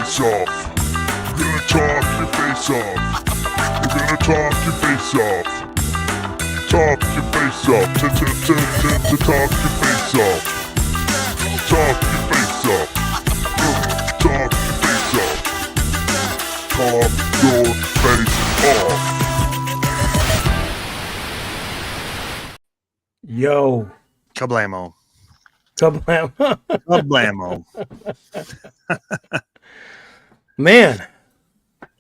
face off. We're gonna talk your face off. We're gonna talk your face off. Talk your face off. Talk your face off. Talk your face off. Talk your face off. Talk your face off. Yo. Kablamo. Kablam. Kablamo. Man.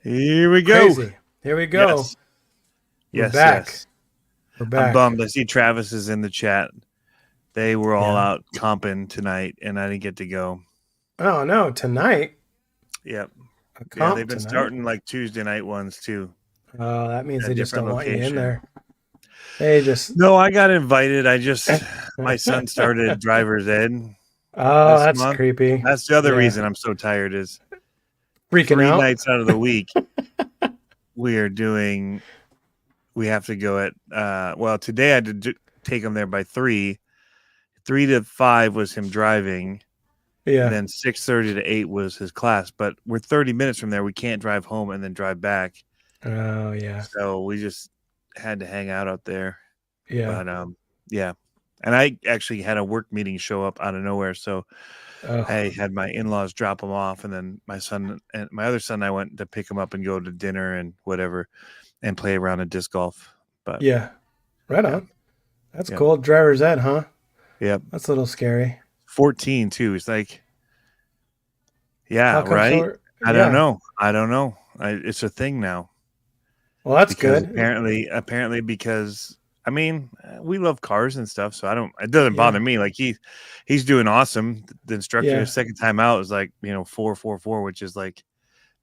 Here we go. Crazy. Here we go. Yes. We're back. Yes. We're back. I'm bummed. I see Travis is in the chat. They were all Yeah. out comping tonight, and I didn't get to go. Oh, no. Tonight? Yep. A Yeah, comp they've been tonight? starting like Tuesday night ones too. Oh, that means At they just don't different want you in location. there. They just... No, I got invited. My son started driver's ed. Oh, this that's month. creepy. That's the other Yeah. reason I'm so tired is Freaking 3 out. nights out of the week we have to go at today I had to take him there by 3 to 5 was him driving, Yeah. and then 6:30 to 8 was his class, but we're 30 minutes from there. We can't drive home and then drive back, Oh, yeah. so we just had to hang out there. Yeah. But yeah, and I actually had a work meeting show up out of nowhere, so Oh, I had my in-laws drop him off, and then my son and my other son, I went to pick him up and go to dinner and whatever and play around at disc golf. But yeah. Right on. That's Yeah. cool. Driver's ed, huh? yeah, That's a little scary. 14 too. It's like, yeah, How come right. so- I yeah. don't know. It's a thing now. Well, that's Because good. apparently because I mean, we love cars and stuff, so it doesn't Yeah. bother me. Like he's doing awesome. The instructor Yeah. his second time out was like, 444, which is like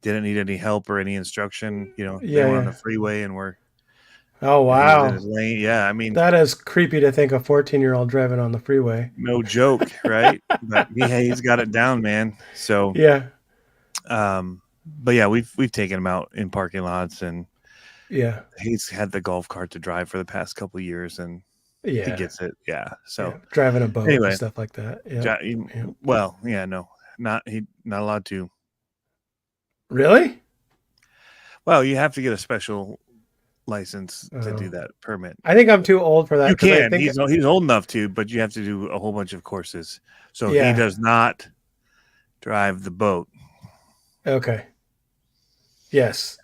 didn't need any help or any instruction. They Yeah, were on yeah. the freeway and Oh, he was wow. in his lane. Yeah, I mean, That is creepy to think a 14-year-old driving on the freeway. no joke, right? But he's got it down, man. So Yeah. but yeah, we've taken him out in parking lots, and Yeah. he's had the golf cart to drive for the past couple of years, and Yeah. he gets it. Yeah. So Yeah. Driving a boat Anyway. and stuff like that. Yeah. Yeah. well, yeah, no, not allowed to. Really? Well, you have to get a special license to Oh. do that permit. I think I'm too old for that. You 'cause I can. think He's old enough to, but you have to do a whole bunch of courses. So Yeah. he does not drive the boat. Okay. Yes.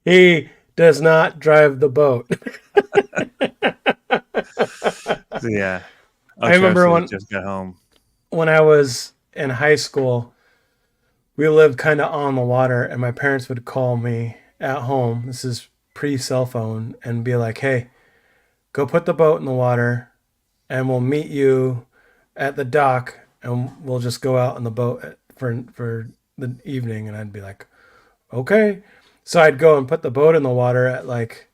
He does not drive the boat. So, yeah. I remember Travis when- just got home. When I was in high school, we lived kind of on the water, and my parents would call me at home. This is pre-cell phone, and be like, "Hey, go put the boat in the water, and we'll meet you at the dock, and we'll just go out on the boat for the evening." And I'd be like, "Okay." So I'd go and put the boat in the water at like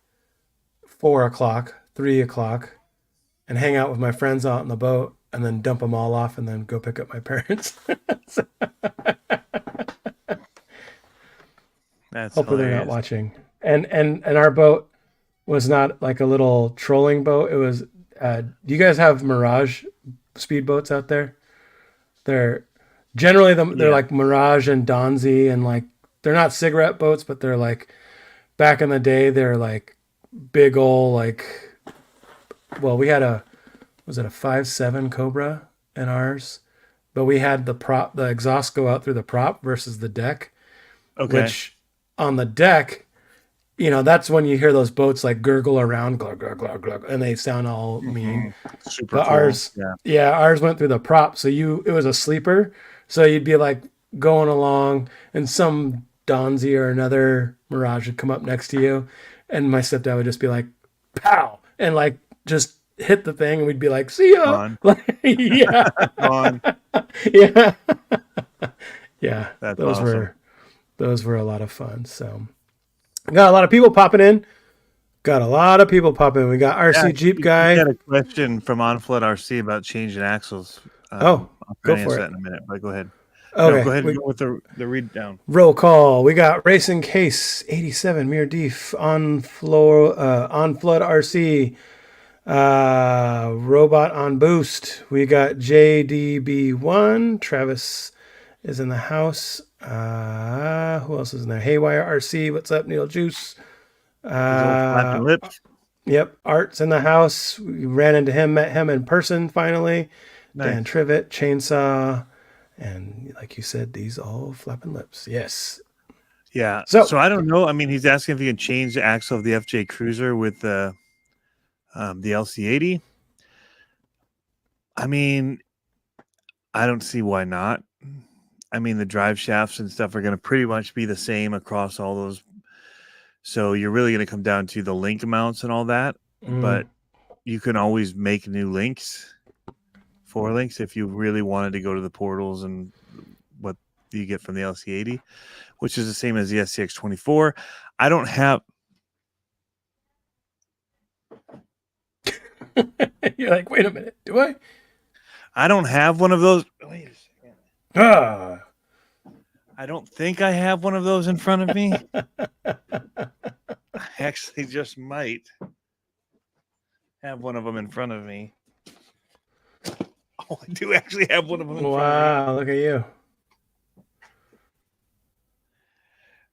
4:00, 3:00, and hang out with my friends out on the boat, and then dump them all off, and then go pick up my parents. That's Hopefully they're not hilarious. watching. And our boat was not like a little trolling boat. It was. Do you guys have Mirage speedboats out there? They're generally they're Yeah. like Mirage and Donzi, and like they're not cigarette boats, but they're like back in the day they're like big old like. Well, we had a 5.7 Cobra in ours, but we had the exhaust go out through the prop versus the deck. Okay. Which on the deck, that's when you hear those boats like gurgle around, glug, glug, glug, glug, and they sound all mean. Super But cool. ours, Yeah. ours went through the prop. So it was a sleeper. So you'd be like going along, and some Donzi or another Mirage would come up next to you, and my stepdad would just be like, "Pow!" and like just hit the thing, and we'd be like, "See ya!" On. Like, yeah, On. yeah, yeah. That's those awesome. those were a lot of fun. So got a lot of people popping in. We got RC Yeah, Jeep we guy. had a question from OnFlood RC about changing axles. Oh, I'll go try to for answer it. that in a minute, but go ahead. Okay, No, go ahead we- and go with the read down. Roll call. We got Racing Case 87 Mir Deef on floor on Flood RC. Robot on Boost. We got JDB1, Travis is in the house. Who else is in there? Haywire RC. What's up, Neil Juice? His old flapping lips. Yep. Art's in the house. We ran into him, met him in person finally. Nice. Dan Trivet, Chainsaw. And like you said, these all flapping lips. Yes. Yeah. So I don't know. I mean, he's asking if he can change the axle of the FJ Cruiser with the LC80. I mean, I don't see why not. I mean, the drive shafts and stuff are going to pretty much be the same across all those. So you're really going to come down to the link mounts and all that. But you can always make new links, 4 links, if you really wanted to go to the portals and what you get from the LC80, which is the same as the SCX24. I don't have. you're like, wait a minute, do I? I don't have one of those. Wait a second. Ah. I don't think I have one of those in front of me. I actually just might have one of them in front of me. Oh, I do actually have one of them in front of me. Wow, look at you.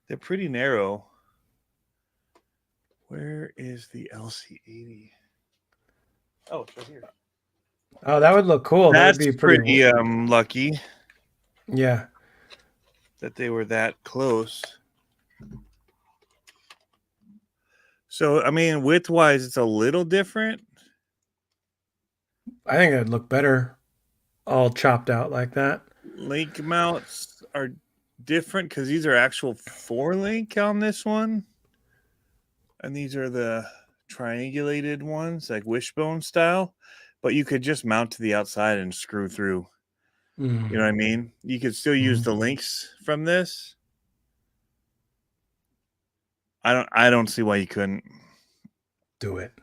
They're pretty narrow. Where is the LC80? Oh, it's right here. Oh, that would look cool. That's That'd be pretty lucky yeah. that they were that close. So, I mean, width-wise, it's a little different. I think it'd look better all chopped out like that. Link mounts are different because these are actual 4-link on this one. And these are the triangulated ones, like wishbone style. But you could just mount to the outside and screw through. You know what I mean? You could still use the links from this. I don't see why you couldn't. Do it.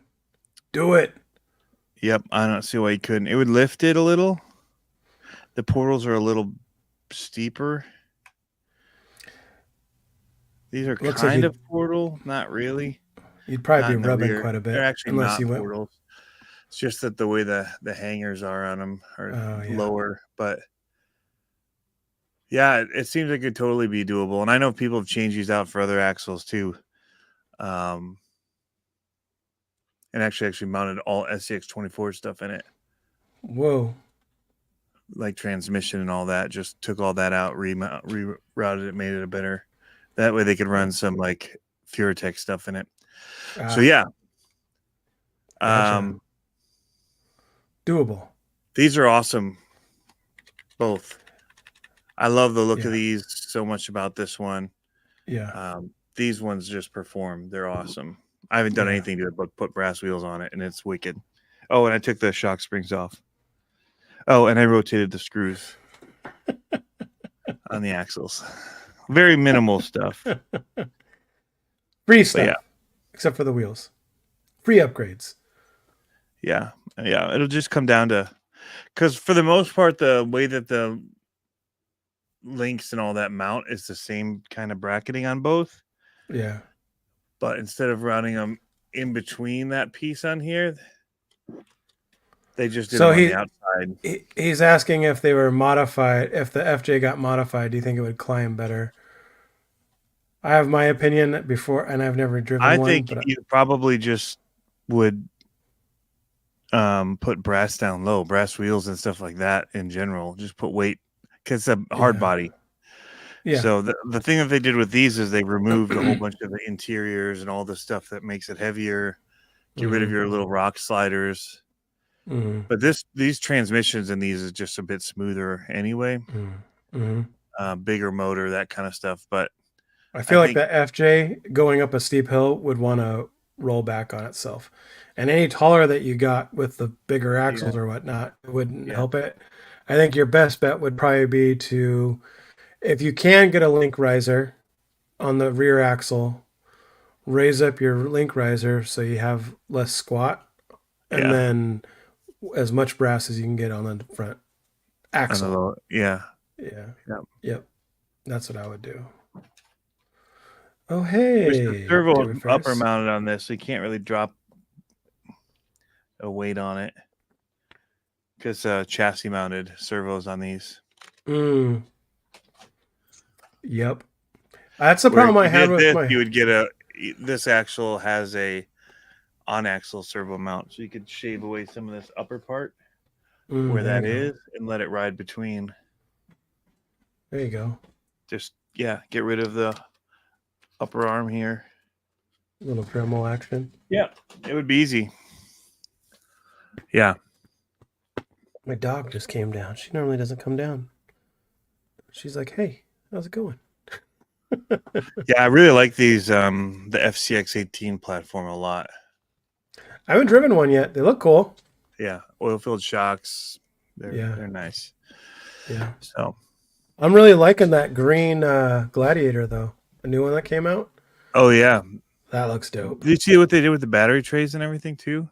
Do it. Yep, I don't see why you couldn't. It would lift it a little. The portals are a little steeper. These are Looks kind like of portal, not really. You'd probably Not be in the rubbing rear. quite a bit. They're actually unless not you went. portals. It's just that the way the hangers are on them are lower. But yeah, it seems like it could totally be doable. And I know people have changed these out for other axles too. And actually mounted all SCX24 stuff in it. Whoa. Like transmission and all that. Just took all that out, rerouted it, made it a better. That way they could run some like Furatech stuff in it. So yeah. Gotcha. Doable. These are awesome. Both. I love the look of these so much about this one. Yeah. These ones just perform. They're awesome. I haven't done anything to it but put brass wheels on it, and it's wicked. Oh, and I took the shock springs off. Oh, and I rotated the screws on the axles. Very minimal stuff. Free stuff. Except for the wheels. Free upgrades. Yeah. It'll just come down to, because for the most part, the way that the links and all that mount is the same kind of bracketing on both. Yeah. But instead of running them in between that piece on here, they just did them on the outside. He's asking if they were modified, if the FJ got modified, do you think it would climb better? I have my opinion before, and I've never driven one. I think you probably just would put brass down low, brass wheels and stuff like that in general. Just put weight, because it's a hard body. Yeah. So the thing that they did with these is they removed a whole bunch of the interiors and all the stuff that makes it heavier. Get rid of your little rock sliders. But these transmissions in these is just a bit smoother anyway. Bigger motor, that kind of stuff. But I feel like the FJ going up a steep hill would want to roll back on itself. And any taller that you got with the bigger axles or whatnot, it wouldn't help it. I think your best bet would probably be to, if you can get a link riser on the rear axle, raise up your link riser so you have less squat, and then as much brass as you can get on the front axle. Yep. That's what I would do. Oh, hey. The servo is upper mounted on this, so you can't really drop a weight on it because chassis mounted servos on these. Yep. That's the Where if problem I you had did with this, my. you would get this axle has a on axle servo mount, so you could shave away some of this upper part where There that you go. is and let it ride between. There you go. Just get rid of the upper arm here. A little Dremel action. Yeah, it would be easy. Yeah. My dog just came down. She normally doesn't come down. She's like, "Hey, how's it going?" Yeah, I really like these the FCX 18 platform a lot. I haven't driven one yet. They look cool. Yeah, oil filled shocks. Yeah. They're nice. Yeah. So I'm really liking that green Gladiator though. A new one that came out. oh yeah. That looks dope. Did you see what they did with the battery trays and everything too?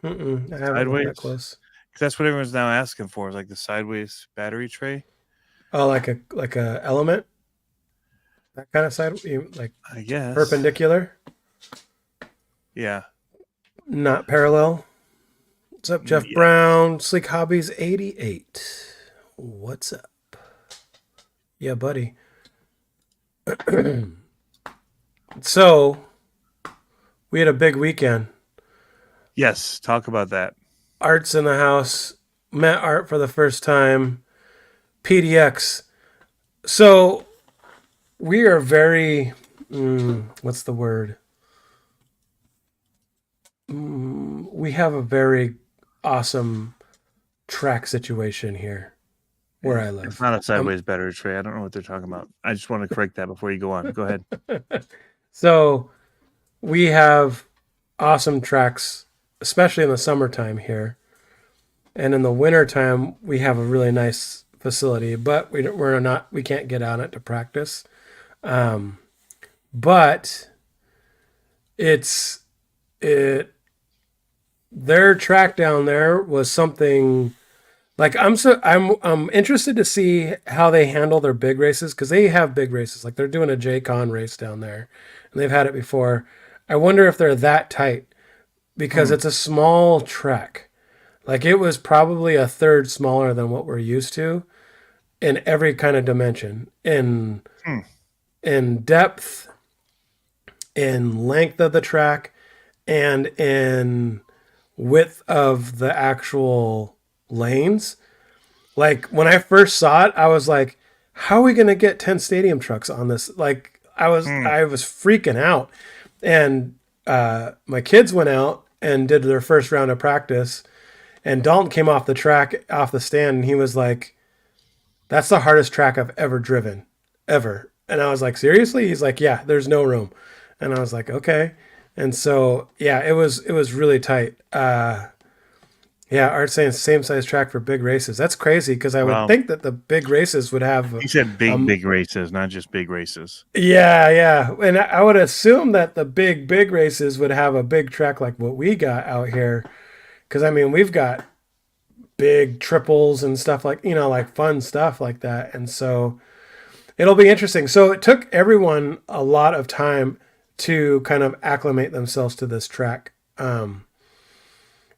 I haven't looked Sideways? that close. 'Cause that's what everyone's now asking for, is like the sideways battery tray. Oh, like a Element. That kind of side, like I guess. perpendicular, Yeah. not parallel. What's up, Jeff Yeah. Brown? Sleek Hobbies 88. What's up? Yeah, buddy. So, we had a big weekend. Yes. Talk about that. Art's in the house. Met Art for the first time. PDX. So, we are very. What's the word? We have a very awesome track situation here where I live. It's not a sideways battery tray. I don't know what they're talking about. I just want to correct that before you go on. Go ahead. So we have awesome tracks, especially in the summertime here. And in the wintertime, we have a really nice facility, but we can't get on it to practice. But their track down there was something like I'm interested to see how they handle their big races, because they have big races. Like they're doing a J-Con race down there and they've had it before. I wonder if they're that tight because it's a small track. Like it was probably a third smaller than what we're used to in every kind of dimension, in depth, in length of the track, and in width of the actual lanes. Like when I first saw it, I was like, how are we going to get 10 stadium trucks on this? Like I was freaking out. And my kids went out and did their first round of practice, and Dalton came off the track, off the stand, and he was like, that's the hardest track I've ever driven, ever. And I was like, seriously? He's like, yeah, there's no room. And I was like, okay. And so, yeah, it was really tight. Yeah, Art's saying same size track for big races. That's crazy, because I would think that the big races would have. He said big races, not just big races. Yeah. And I would assume that the big races would have a big track like what we got out here. Because, I mean, we've got big triples and stuff like, like fun stuff like that. And so it'll be interesting. So it took everyone a lot of time to kind of acclimate themselves to this track.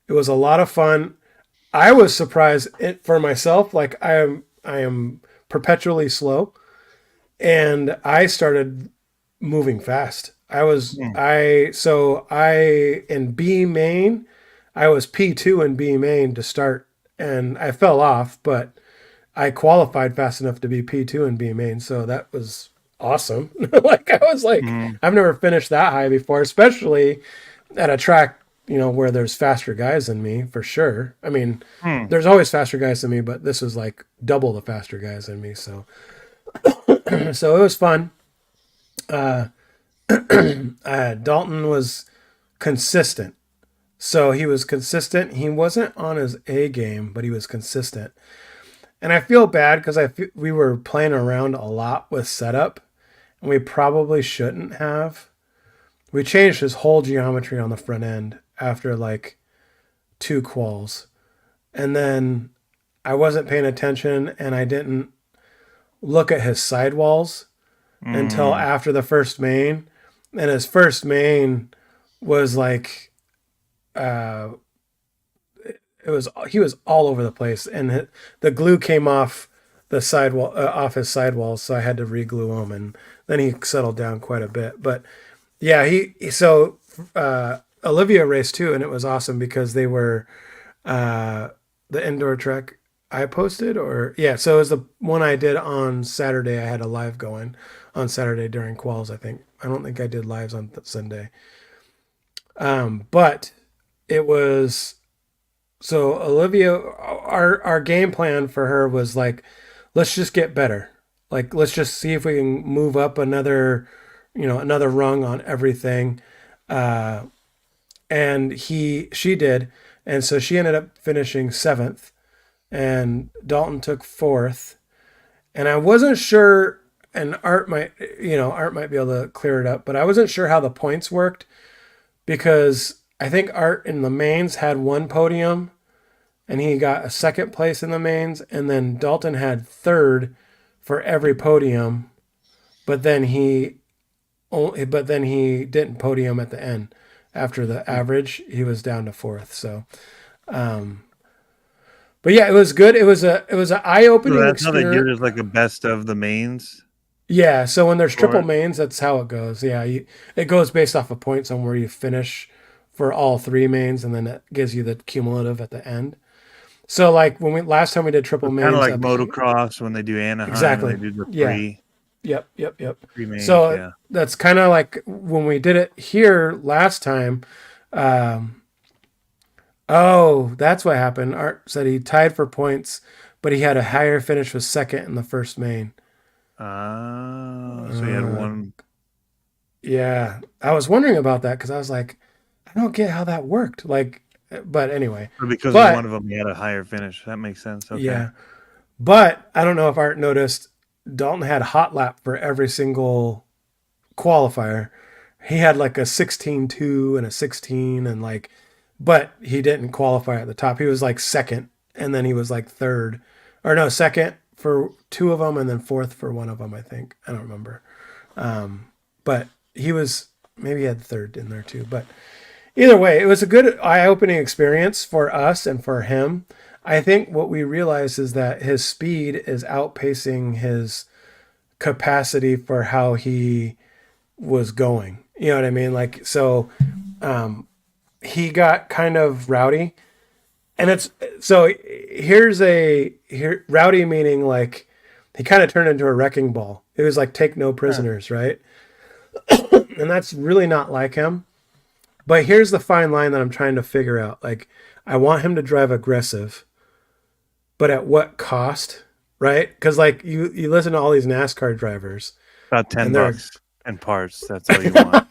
It was a lot of fun. I was surprised for myself. Like I am perpetually slow, and I started moving fast. In B main, I was P2 in B main to start, and I fell off, but I qualified fast enough to be P2 in B main, so that was awesome. Like I was like, I've never finished that high before, especially at a track, where there's faster guys than me, for sure. I mean, there's always faster guys than me, but this was like double the faster guys than me. So, so it was fun. Dalton was consistent. So he was consistent. He wasn't on his A game, but he was consistent. And I feel bad because we were playing around a lot with setup, and we probably shouldn't have. We changed his whole geometry on the front end after like 2 quals. And then I wasn't paying attention, and I didn't look at his sidewalls until after the first main. And his first main was like, he was all over the place, and the glue came off the sidewall off his sidewalls, so I had to re-glue them, and then he settled down quite a bit. But yeah, Olivia raced too, and it was awesome because they were the indoor track I posted, or yeah, so it was the one I did on Saturday. I had a live going on Saturday during quals. I don't think I did lives on Sunday. But it was so Olivia. Our game plan for her was like, let's just get better. Like, let's just see if we can move up another rung on everything. And she did, and so she ended up finishing 7th, and Dalton took 4th. And I wasn't sure, and Art might be able to clear it up, but I wasn't sure how the points worked because I think Art in the mains had 1 podium, and he got a 2nd place in the mains, and then Dalton had 3rd for every podium, but then he didn't podium at the end. After the average, he was down to 4th. So, but yeah, it was good. It was an eye-opening So that's how they experience. do it, is like a best of the mains. Yeah, so when there's triple Or mains, that's how it goes. Yeah, it goes based off of points on where you finish for all 3 mains, and then it gives you the cumulative at the end. So like last time we did triple kind of mains like up here, motocross when they do Anaheim, exactly. and they do the Yeah. three Yep. three mains. So Yeah. that's kind of like when we did it here last time. Oh, that's what happened. Art said he tied for points, but he had a higher finish, was 2nd in the first main. So he had one. Yeah, I was wondering about that because I was like, I don't get how that worked. Like, but anyway, Because but of one of them, he had a higher finish. That makes sense. Okay. yeah, but I don't know if Art noticed. Dalton had hot lap for every single qualifier. He had like a 16.2 and a 16 and like, but he didn't qualify at the top. He was like 2nd, and then he was like 3rd, or no, 2nd for 2 of them, and then 4th for 1 of them. I think, I don't remember. But he was, maybe he had 3rd in there too. But either way, it was a good eye-opening experience for us and for him. I think what we realized is that his speed is outpacing his capacity for how he was going. You know what I mean? Like, so he got kind of rowdy. And it's so rowdy meaning like he kind of turned into a wrecking ball. It was like take no prisoners, right? And that's really not like him. But here's the fine line that I'm trying to figure out. Like, I want him to drive aggressive, but at what cost, right? Because like you listen to all these NASCAR drivers, About and $10 and parts. That's all you want.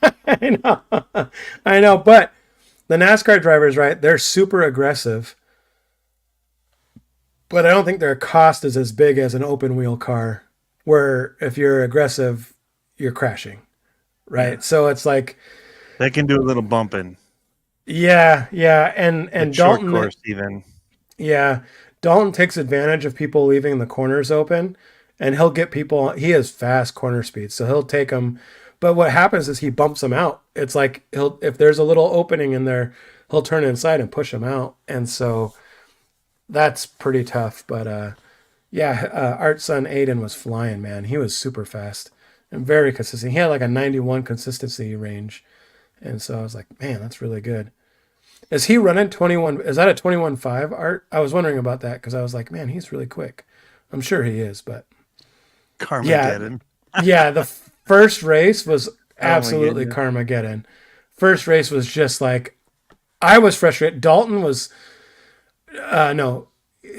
I know, but the NASCAR drivers, right? They're super aggressive, but I don't think their cost is as big as an open wheel car, where if you're aggressive, you're crashing, right? Yeah. So it's like, They can do a little bumping. yeah, and Like Dalton, short course even. yeah, Dalton takes advantage of people leaving the corners open, and he'll get people. He has fast corner speed, so he'll take them. But what happens is he bumps them out. It's like if there's a little opening in there, he'll turn inside and push them out, and so that's pretty tough. But Art's son Aiden was flying, man. He was super fast and very consistent. He had like a 91 consistency range, and so I was like, man, that's really good. Is he running 21? Is that a 21.5 Art? I was wondering about that because I was like, man, he's really quick. I'm sure he is, but Carmageddon. yeah, the first race was absolutely goodness. Carmageddon. First race was just like, I was frustrated. Dalton was, no,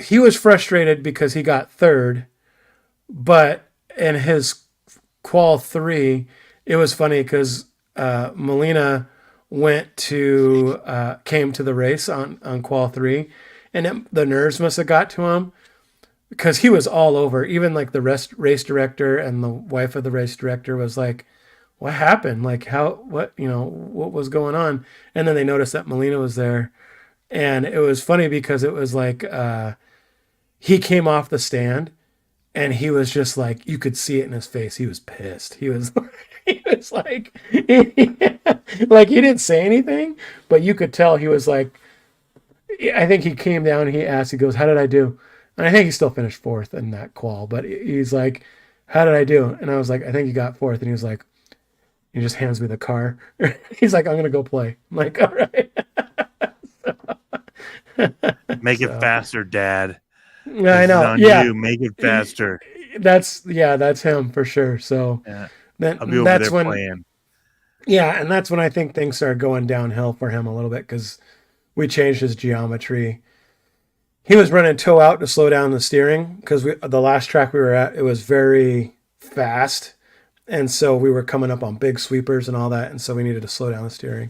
he was frustrated because he got 3rd, but in his qual 3, it was funny because Molina came to the race on qual 3, and the nerves must have got to him because he was all over. Even like the race director and the wife of the race director was like, what happened? Like what was going on? And then they noticed that Molina was there, and it was funny because it was like he came off the stand, and he was just like, you could see it in his face. He was pissed. He was like, like he didn't say anything, but you could tell he was like, I think he came down and he asked, he goes, how did I do? And I think he still finished fourth in that qual, but he's like, how did I do? And I was like, I think you got fourth. And he was like, he just hands me the car. He's like, I'm going to go play. I'm like, all right. Make it So, faster, Dad. I This is know. on Yeah. you. Make it faster. That's him for sure. So Yeah. then I'll be over that's there when, playing. yeah. And that's when I think things started going downhill for him a little bit because we changed his geometry. He was running toe out to slow down the steering because the last track we were at, it was very fast. And so we were coming up on big sweepers and all that. And so we needed to slow down the steering.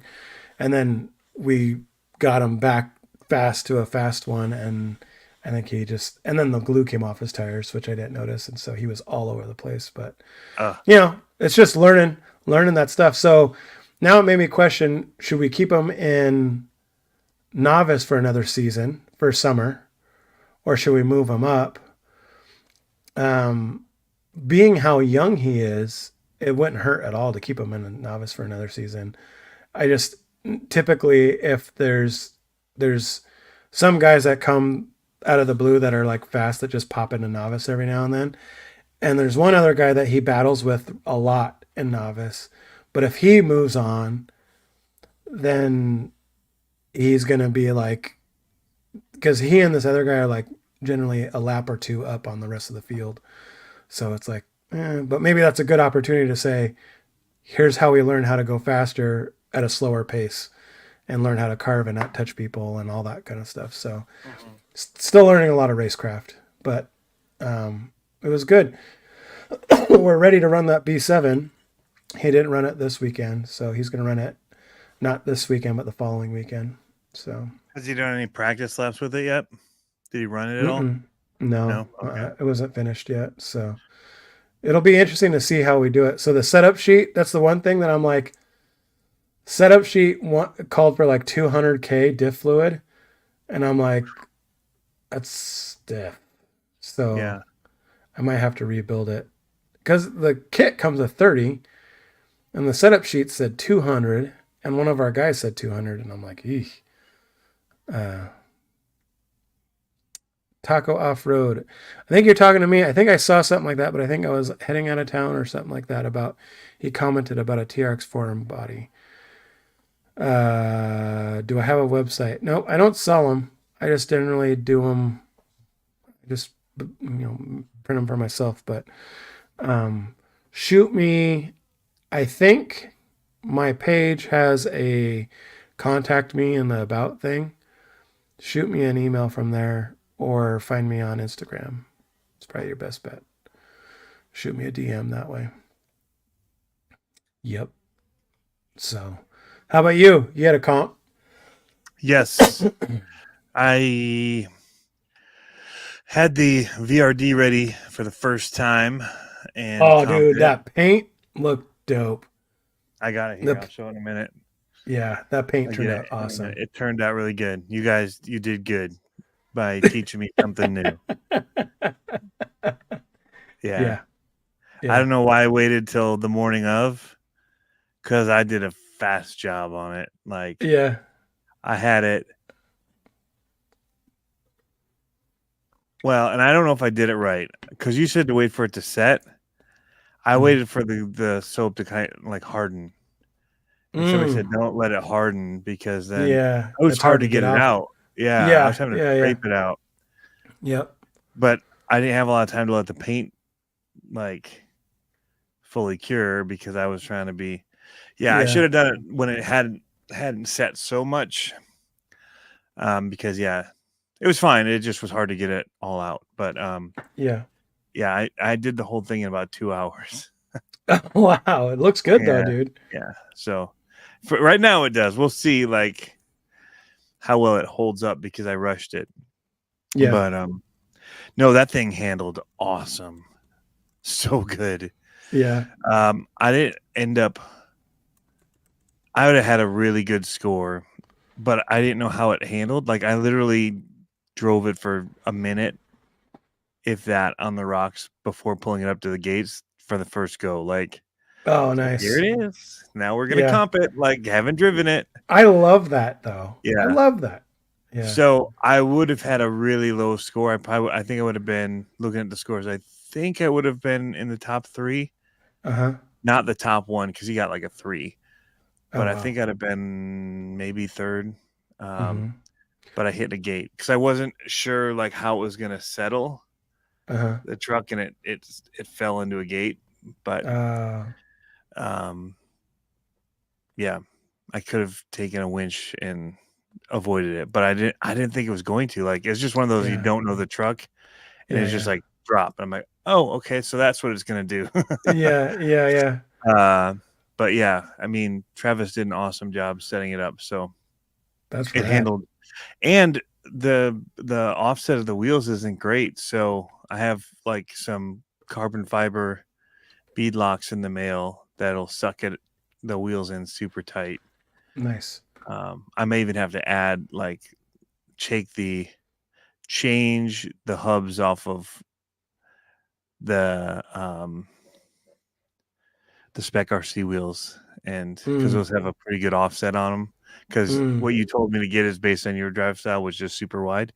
And then we got him back fast to a fast one. And I think and then the glue came off his tires, which I didn't notice. And so he was all over the place. But, it's just learning that stuff. So now it made me question, should we keep him in novice for another season for summer? Or should we move him up? Being how young he is, it wouldn't hurt at all to keep him in a novice for another season. I just typically, if there's some guys that come out of the blue that are like fast that just pop into novice every now and then, and there's one other guy that he battles with a lot in novice. But if he moves on, then he's gonna be like, because he and this other guy are like generally a lap or two up on the rest of the field. So it's like, but maybe that's a good opportunity to say, here's how we learn how to go faster at a slower pace and learn how to carve and not touch people and all that kind of stuff. So still learning a lot of racecraft, but it was good. We're ready to run that B7. He didn't run it this weekend, so he's going to run it not this weekend, but the following weekend. So has he done any practice laps with it yet? Did he run it at all? No, Okay. it wasn't finished yet. So it'll be interesting to see how we do it. So the setup sheet, that's the one thing that I'm like, setup sheet called for like 200K diff fluid. And I'm like, that's stiff. So Yeah. I might have to rebuild it because the kit comes with 30 and the setup sheet said 200 and one of our guys said 200. And I'm like, eesh. Taco off-road. I think you're talking to me. I think I saw something like that, but I think I was heading out of town or something like that about, he commented about a TRX forum body. Do I have a website? No, I don't sell them. I just generally do them. Just, print them for myself, but, shoot me. I think my page has a contact me in the about thing. Shoot me an email from there or find me on Instagram. It's probably your best bet. Shoot me a DM that way. Yep. So, how about you? You had a comp? Yes. I had the VRD ready for the first time. And oh, dude, that paint looked dope. I got it here. I'll show it in a minute. Yeah, that paint turned out awesome. It turned out really good. You guys, you did good by teaching me something new. Yeah. I don't know why I waited till the morning of, because I did a fast job on it. Like, I had it. Well, and I don't know if I did it right, because you said to wait for it to set. I waited for the soap to kind of like harden. And somebody said, don't let it harden, because then it was hard to get it out. Yeah, I was having to scrape it out. Yep. But I didn't have a lot of time to let the paint like fully cure, because I was trying to be. I should have done it when it hadn't set so much. Because it was fine. It just was hard to get it all out. But I did the whole thing in about 2 hours. Wow, it looks good though, dude. Yeah. So for right now it does. We'll see like how well it holds up, because I rushed it. Yeah. But no, that thing handled awesome. So good. Yeah. I didn't end up. I would have had a really good score, but I didn't know how it handled. Like, I literally drove it for a minute, if that, on the rocks before pulling it up to the gates for the first go. Like, oh, nice. Here it is. Now we're gonna comp it. Like, haven't driven it. I love that though. Yeah, I love that. Yeah. So I would have had a really low score. I think I would have been looking at the scores. I think I would have been in the top 3, not the top 1 because he got like a 3. But Oh, I wow. think I'd have been maybe 3rd. Mhm. But I hit a gate because I wasn't sure like how it was gonna settle the truck, and it fell into a gate. But yeah, I could have taken a winch and avoided it, but I didn't think it was going to. Like, it's just one of those, you Yeah. don't know the truck, and Yeah, it's just yeah. like drop. And I'm like, oh, okay, so that's what it's gonna do. Yeah, yeah, yeah. But yeah, I mean, Travis did an awesome job setting it up, so That's it rad. handled. And the offset of the wheels isn't great, so I have like some carbon fiber bead locks in the mail that'll suck the wheels in super tight. Nice. I may even have to add like change the hubs off of the Spec RC wheels, and because those have a pretty good offset on them. Because what you told me to get is based on your drive style, which is super wide.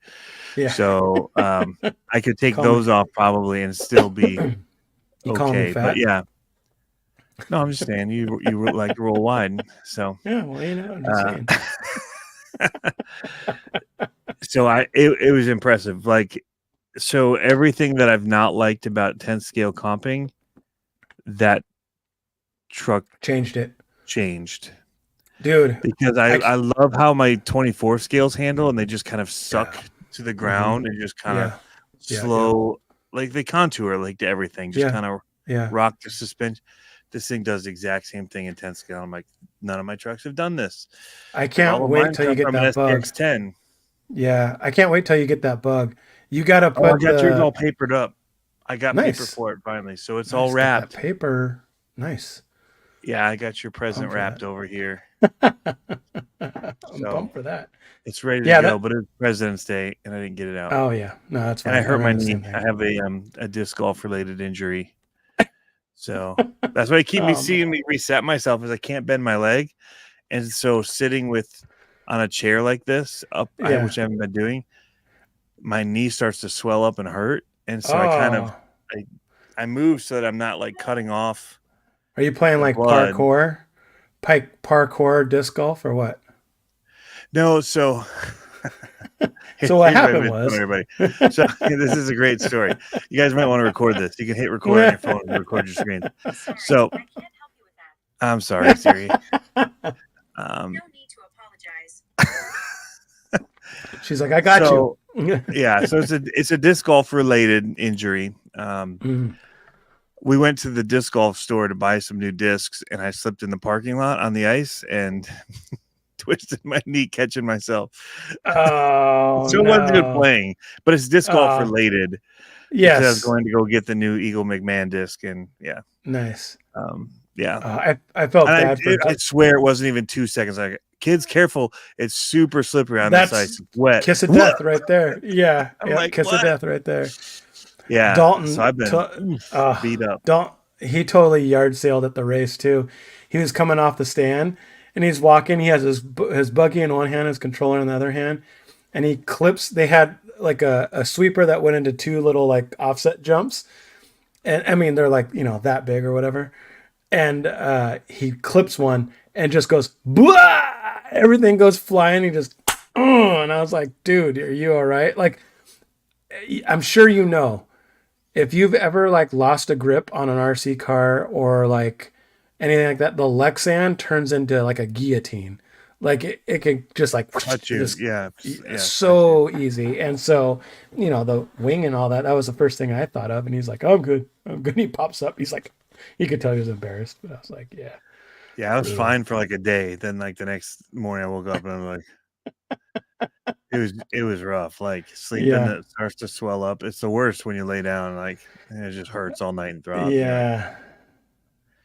Yeah. So I could take Call those me. off probably and still be You call me okay. But fat? yeah, no, I'm just saying you like roll wide. So Yeah, well, I'm just saying. So it was impressive. Like, so everything that I've not liked about 10 scale comping, that truck Changed it. changed. Dude. Because I love how my 24 scales handle, and they just kind of suck to the ground and just kind of slow, like they contour like to everything, just kind of rock the suspension. This thing does the exact same thing in 10 scale. I'm like, none of my trucks have done this. I can't wait till you get that bug. SPX10. Yeah, I can't wait till you get that bug. You got to I put got yours all papered up. I got paper Nice. for it finally, so it's Nice, all got wrapped. that paper. Nice. Yeah, I got your present Pumped for wrapped that. over here. I'm pumped for that. It's ready to go, but it's President's Day, and I didn't get it out. Oh yeah, no, that's fine. And I hurt my ran the knee. same thing. I have a disc golf related injury, so that's why you keep me seeing me reset myself, is I can't bend my leg, and so sitting on a chair like this which I haven't been doing, my knee starts to swell up and hurt, and so I move so that I'm not like cutting off. Are you playing like blood. parkour disc golf or what? No, so what happened was, everybody. So this is a great story. You guys might want to record this. You can hit record on your phone and record your screen. So I can't help you with that. I'm sorry, Siri. No need to apologize. She's like, I got you. Yeah, so it's a disc golf related injury. We went to the disc golf store to buy some new discs, and I slipped in the parking lot on the ice and twisted my knee catching myself. Oh, so it wasn't good playing, but it's disc golf related. Yes, because I was going to go get the new Eagle McMahon disc, and nice. Yeah, I felt bad for I swear it wasn't even 2 seconds. Like, kids, careful! It's super slippery on this ice. It's wet. Kiss of death right there. Yeah, like, kiss of death right there. Yeah, Dalton. So I've been beat up. Dalton, he totally yard sailed at the race too. He was coming off the stand, and he's walking. He has his buggy in one hand, his controller in the other hand, and he clips. They had like a sweeper that went into 2 little like offset jumps, and I mean they're like that big or whatever. And he clips one and just goes, blah! Everything goes flying. He just, and I was like, dude, are you all right? Like, I'm sure if you've ever like lost a grip on an RC car or like anything like that, the Lexan turns into like a guillotine. Like it can just like touch you. So easy. And so, the wing and all that was the first thing I thought of. And he's like, oh, I'm good. He pops up. He's like, you could tell he was embarrassed, but I was like, yeah. Yeah, I was fine for like a day. Then like the next morning I woke up and I'm like, it was rough. Like sleeping, it starts to swell up. It's the worst when you lay down, like it just hurts all night and throbs. Yeah.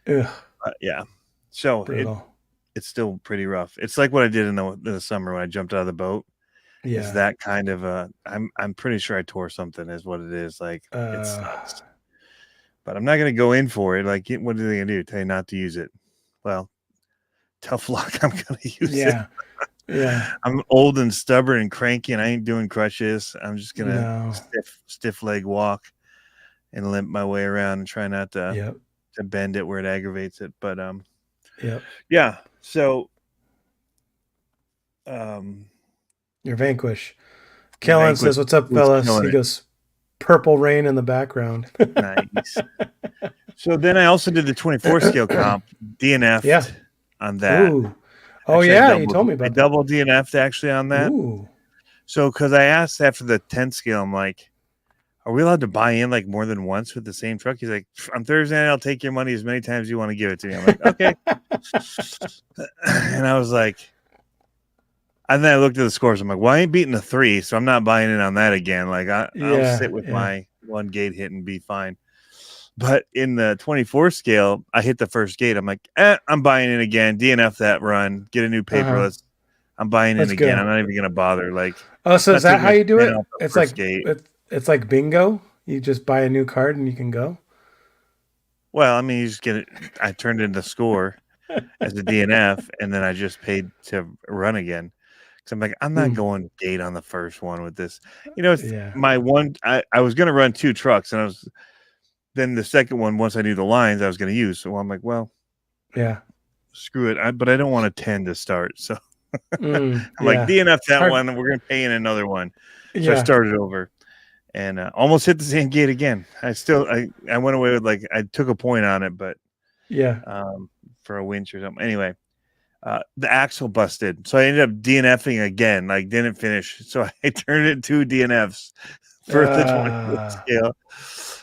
Yeah. So it's still pretty rough. It's like what I did in the summer when I jumped out of the boat. Yeah. It's that kind of I'm pretty sure I tore something is what it is. Like it sucks. But I'm not going to go in for it. Like, what are they going to do? Tell you not to use it? Well, tough luck. I'm going to use it. Yeah. I'm old and stubborn and cranky, and I ain't doing crutches. I'm just gonna No. stiff leg walk and limp my way around and try not to Yep. bend it where it aggravates it. But Yep. yeah. So um, Your Vanquish. the Kellen Vanquish says, "What's up, was fellas?" killing He it. goes, "Purple rain in the background." Nice. So then I also did the 24 scale comp, DNF'd Yeah. on that. Ooh. Oh Actually, yeah, you told me I about that. double DNF'd actually on that. Ooh. So because I asked after the 10 scale, I'm like, are we allowed to buy in like more than once with the same truck? He's like, on Thursday night, I'll take your money as many times as you want to give it to me. I'm like, okay. And I was like, and then I looked at the scores. I'm like, well, I ain't beating a 3, so I'm not buying in on that again. Like I'll sit with my one gate hit and be fine. But in the 24 scale, I hit the first gate. I'm like, I'm buying in again. DNF that run. Get a new paperless. I'm buying in Let's again. go. I'm not even gonna bother. Like, Oh, so is not that taking how a you do spin it? off the It's first like gate. it's like bingo. You just buy a new card and you can go. Well, I mean, you just get it. I turned in the score as a DNF, and then I just paid to run again. Because I'm like, I'm not going gate on the first one with this. You know, it's Yeah. my one. I was gonna run 2 trucks, and then the second one, once I knew the lines, I was gonna use. So I'm like, well, Yeah. screw it. But I don't want a 10 to start, so I'm like, Yeah. DNF It's that hard. one, and we're gonna pay in another one. So I Yeah. started over. And almost hit the same gate again. I went away with like I took a point on it, but Yeah. for a winch or something. Anyway, the axle busted, so I ended up DNFing again. Like didn't finish, so I turned it 2 DNFs for the 24 scale.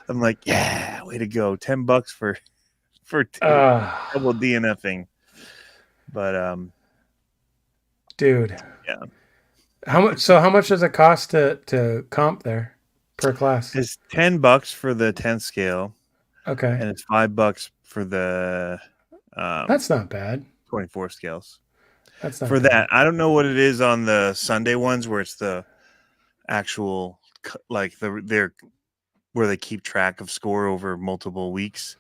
I'm like, yeah, way to go! $10 for double DNFing. But dude, yeah, how much? So how much does it cost to comp there per class? it's $10 for the 10 scale, Okay, and it's $5 for the that's not bad. 24 scales. That's not For bad. that, I don't know what it is on the Sunday ones where it's the actual like they're where they keep track of score over multiple weeks,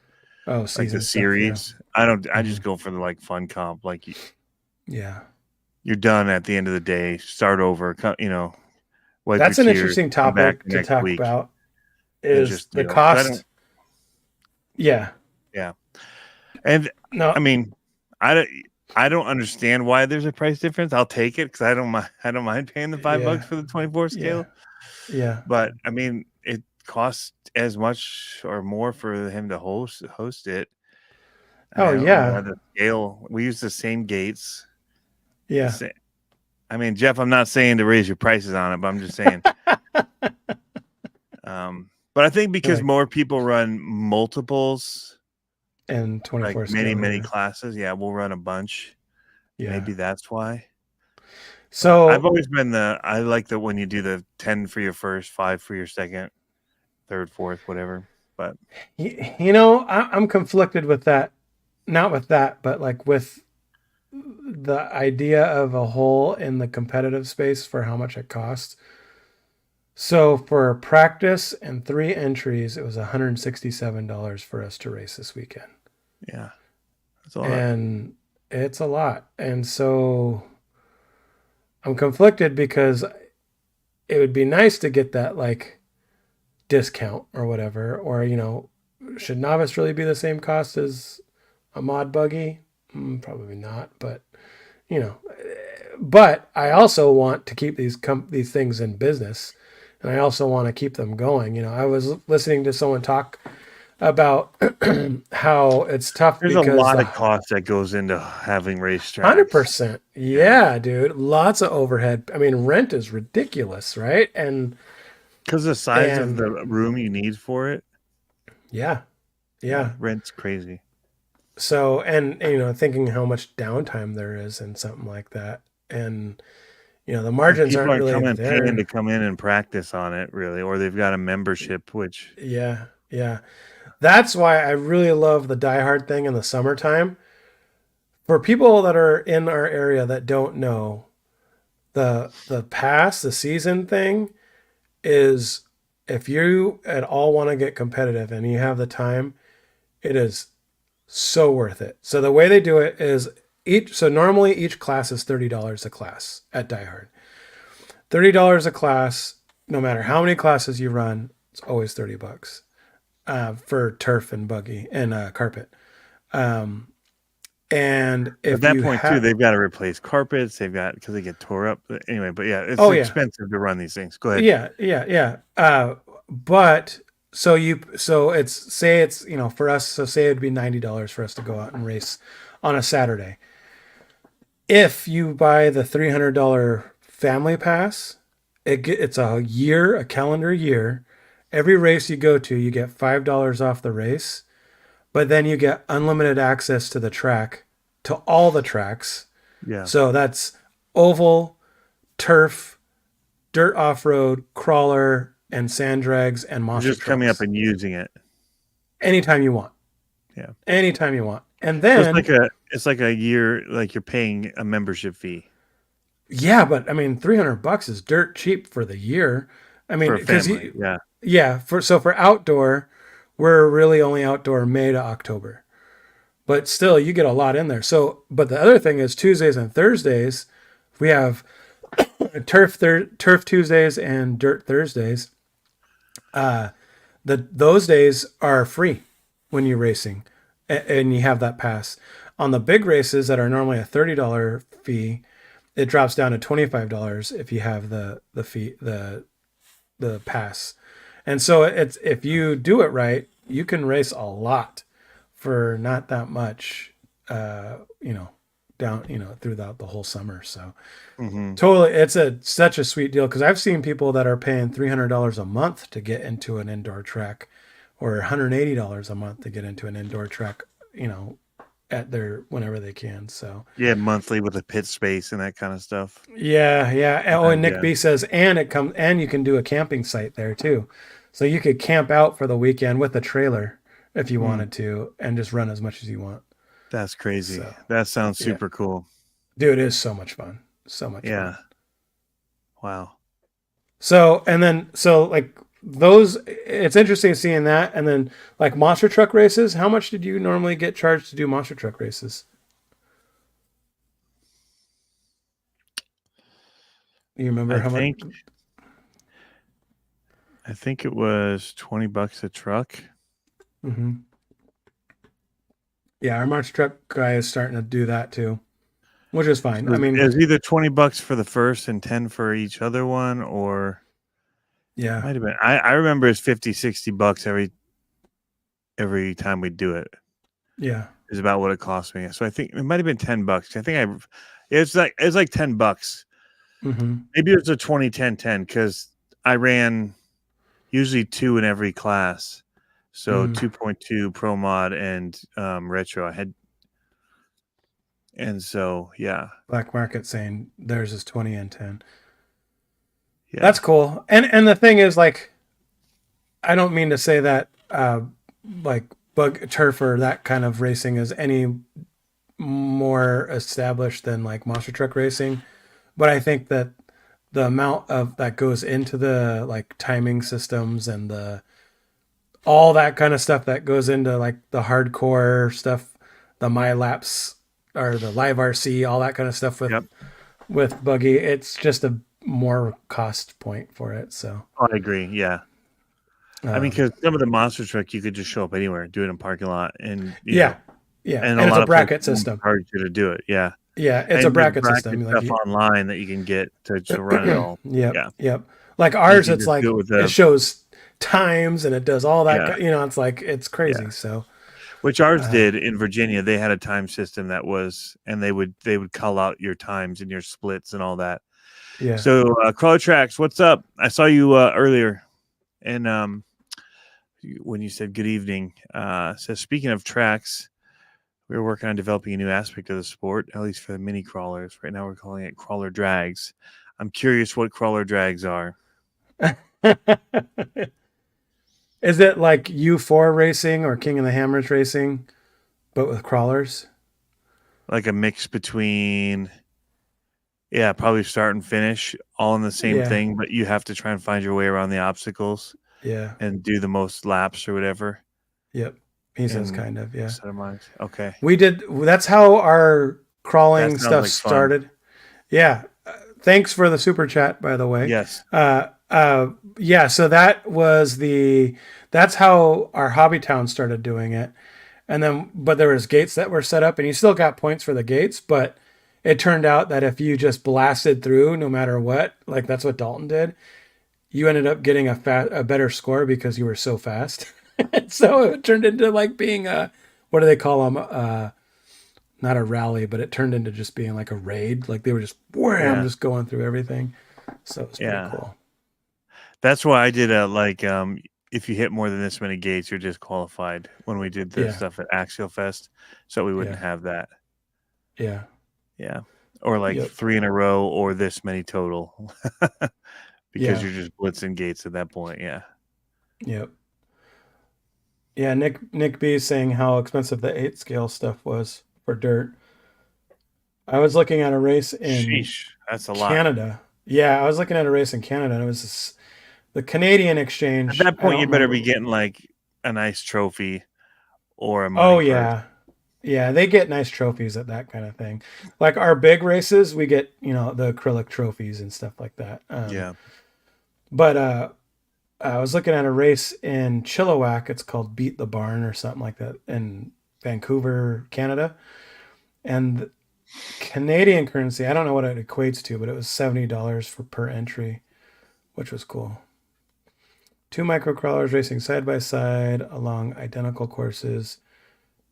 Oh, like the season stuff. series. I don't. I just go for the like fun comp. Like Yeah. you're done at the end of the day. Start over. You know, wipe That's your an tears. interesting Come back topic the to next talk week about. and Is just the 'cause I don't. cost? Yeah. Yeah, and No. I mean, I don't understand why there's a price difference. I'll take it because I don't mind. I don't mind paying the $5 for the 24 scale. Yeah. But I mean, it costs as much or more for him to host it. Oh I don't know yeah. why the scale. We use the same gates. Yeah. I mean, Jeff, I'm not saying to raise your prices on it, but I'm just saying. But I think because more people run multiples and 24 like many scale, classes, we'll run a bunch. Yeah. Maybe that's why. So I've always been I like that when you do the 10 for your first, 5 for your second, third, fourth, whatever. But you know, I'm conflicted with that. Not with that, but like with the idea of a hole in the competitive space for how much it costs. So for practice and 3 entries, it was $167 for us to race this weekend. yeah, that's all. And it's a lot. And so I'm conflicted because it would be nice to get that like discount or whatever, or should novice really be the same cost as a mod buggy? Probably not, but but I also want to keep these things in business, and I also want to keep them going. I was listening to someone talk about how it's tough There's because a lot of cost that goes into having racetracks. 100%. Yeah, dude. Lots of overhead. I mean, rent is ridiculous, right? And because the size of the room you need for it. Yeah. Rent's crazy. So, and thinking how much downtime there is in something like that, and the margins aren't really there. Paying to come in and practice on it, really, or they've got a membership, which yeah. That's why I really love the Die Hard thing in the summertime. For people that are in our area that don't know, the season thing is, if you at all want to get competitive and you have the time, it is so worth it. So the way they do it is So normally each class is $30 a class at Die Hard. $30 a class, no matter how many classes you run, it's always $30 for turf and buggy and carpet. And if At that you point too, they've got to replace carpets. They've got because they get tore up anyway. But yeah, it's expensive to run these things. Go ahead. Yeah. But so it's for us. So say it'd be $90 for us to go out and race on a Saturday. If you buy the $300 family pass, it's a calendar year. Every race you go to, you get $5 off the race, but then you get unlimited access to the track, to all the tracks. Yeah. So that's oval, turf, dirt off-road, crawler, and sand drags and monster just coming trucks. up and using it Anytime you want. Yeah. Anytime you want. And then it's like a year, like you're paying a membership fee. Yeah, but I mean, $300 is dirt cheap for the year. I mean, because for outdoor, we're really only outdoor May to October, but still, you get a lot in there. So, but the other thing is Tuesdays and Thursdays, we have turf Tuesdays and dirt Thursdays. Those days are free when you're racing, and you have that pass. On the big races that are normally a $30 fee, it drops down to $25 if you have the fee, the pass. And so it's, if you do it right, you can race a lot for not that much, throughout the whole summer. So totally, it's such a sweet deal, because I've seen people that are paying $300 a month to get into an indoor track, or $180 a month to get into an indoor track, at their whenever they can. So monthly with a pit space and that kind of stuff. Yeah. Oh, and Nick B says, and you can do a camping site there too. So you could camp out for the weekend with a trailer if you wanted to, and just run as much as you want. That's crazy. So, that sounds super cool. Dude, it is so much fun. So much fun. Wow. So like those, it's interesting seeing that. And then like monster truck races, how much did you normally get charged to do monster truck races? You remember how much? I think it was $20 a truck. Mm-hmm. Yeah, our monster truck guy is starting to do that too, which is fine. I mean, it was either $20 for the first and 10 for each other one, or yeah, might have been. I remember it's $50-$60 every time we do it. Yeah, is about what it cost me. So I think it might have been $10. I think it's like $10. Mm-hmm. Maybe it was a 20-10-10, because I ran usually 2 in every class. So 2.2 Pro Mod and Retro. I had, and so Black Market saying theirs is 20 and 10. Yeah, that's cool. And the thing is, like, I don't mean to say that like bug turf or that kind of racing is any more established than like monster truck racing, but I think that the amount of that goes into the like timing systems and all that kind of stuff that goes into like the hardcore stuff, the MyLaps or the Live RC, all that kind of stuff with buggy, it's just a more cost point for it. So I agree. Yeah. I mean, because some of the monster truck, you could just show up anywhere, do it in a parking lot, and and it's a bracket system. Encourage you to do it. Yeah, it's a bracket system. Stuff online that you can get to run it all. Yep. Like ours, it's like it shows times and it does all that. It's like it's crazy. Yeah. So, which ours did in Virginia, they had a time system that was, and they would call out your times and your splits and all that. Yeah. So Crawler Tracks, what's up? I saw you earlier, and when you said good evening, so speaking of tracks, we were working on developing a new aspect of the sport, at least for the mini crawlers. Right now we're calling it crawler drags. I'm curious what crawler drags are. Is it like U4 racing or King of the Hammers racing, but with crawlers? Like a mix between, probably start and finish all in the same thing, but you have to try and find your way around the obstacles. Yeah. And do the most laps or whatever. Yep. He says kind of, Set of minds. Okay. We did. That's how our That crawling sounds stuff like fun. started. Yeah. Thanks for the super chat, by the way. Yes. Yeah. So that's how our hobby town started doing it. And then, but there was gates that were set up, and you still got points for the gates. But it turned out that if you just blasted through, no matter what, like that's what Dalton did, you ended up getting a better score because you were so fast. So it turned into like being a, what do they call them? Not a rally, but it turned into just being like a raid. Like they were just wham, Yeah. just going through everything. So it was pretty Yeah. cool. That's why I did a if you hit more than this many gates, you're disqualified when we did the Yeah. stuff at Axial Fest. So we wouldn't Yeah. have that. Yeah. Yeah. Or like Yep. 3 in a row or this many total. Because Yeah. you're just blitzing gates at that point. Yeah. Yep. Yeah. Nick B is saying how expensive the 8 scale stuff was for dirt. I was looking at a race in Sheesh. That's a lot. Canada. Yeah, I was looking at a race in Canada, and it was the Canadian At exchange. that I point, don't you better be remember. getting like a nice trophy or a Oh money purse. yeah, yeah, they get nice trophies at that kind of thing. Like our big races, we get the acrylic trophies and stuff like that. Yeah. But I was looking at a race in Chilliwack. It's called Beat the Barn or something like that in Vancouver, Canada, and Canadian currency. I don't know what it equates to, but it was $70 per entry, which was cool. 2 microcrawlers racing side by side along identical courses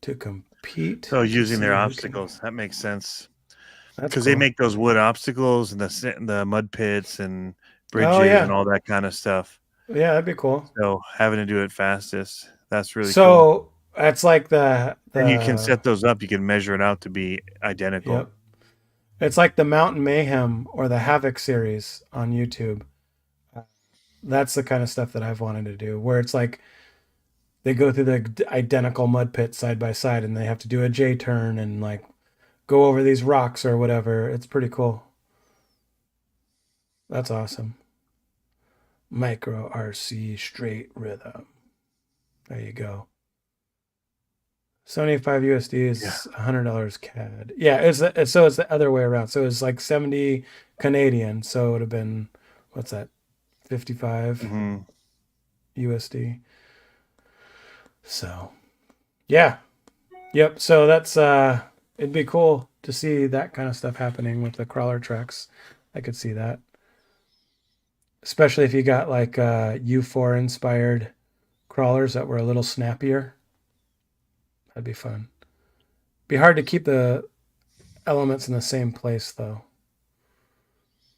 to compete So to using see their who can. obstacles, that makes sense. That's Because they cool. make those wood obstacles and the mud pits and Oh bridges and yeah, all that kind of stuff. yeah, that'd be cool. So having to do it fastest, that's really cool. So that's like the And you can the set those up. You can measure it out to be identical. yep. It's like the Mountain Mayhem or the Havoc series on YouTube. That's the kind of stuff that I've wanted to do, where it's like they go through the identical mud pit side by side, and they have to do a J turn and like go over these rocks or whatever. It's pretty cool. That's awesome. Micro RC straight rhythm. There you go. 75 USD is $100 CAD. Yeah, so it's the other way around. So it's like 70 Canadian. So it would have been, what's that, 55 USD. So yeah, yep. So that's it'd be cool to see that kind of stuff happening with the crawler tracks. I could see that, especially if you got like U4 inspired crawlers that were a little snappier. That'd be fun. Be hard to keep the elements in the same place though,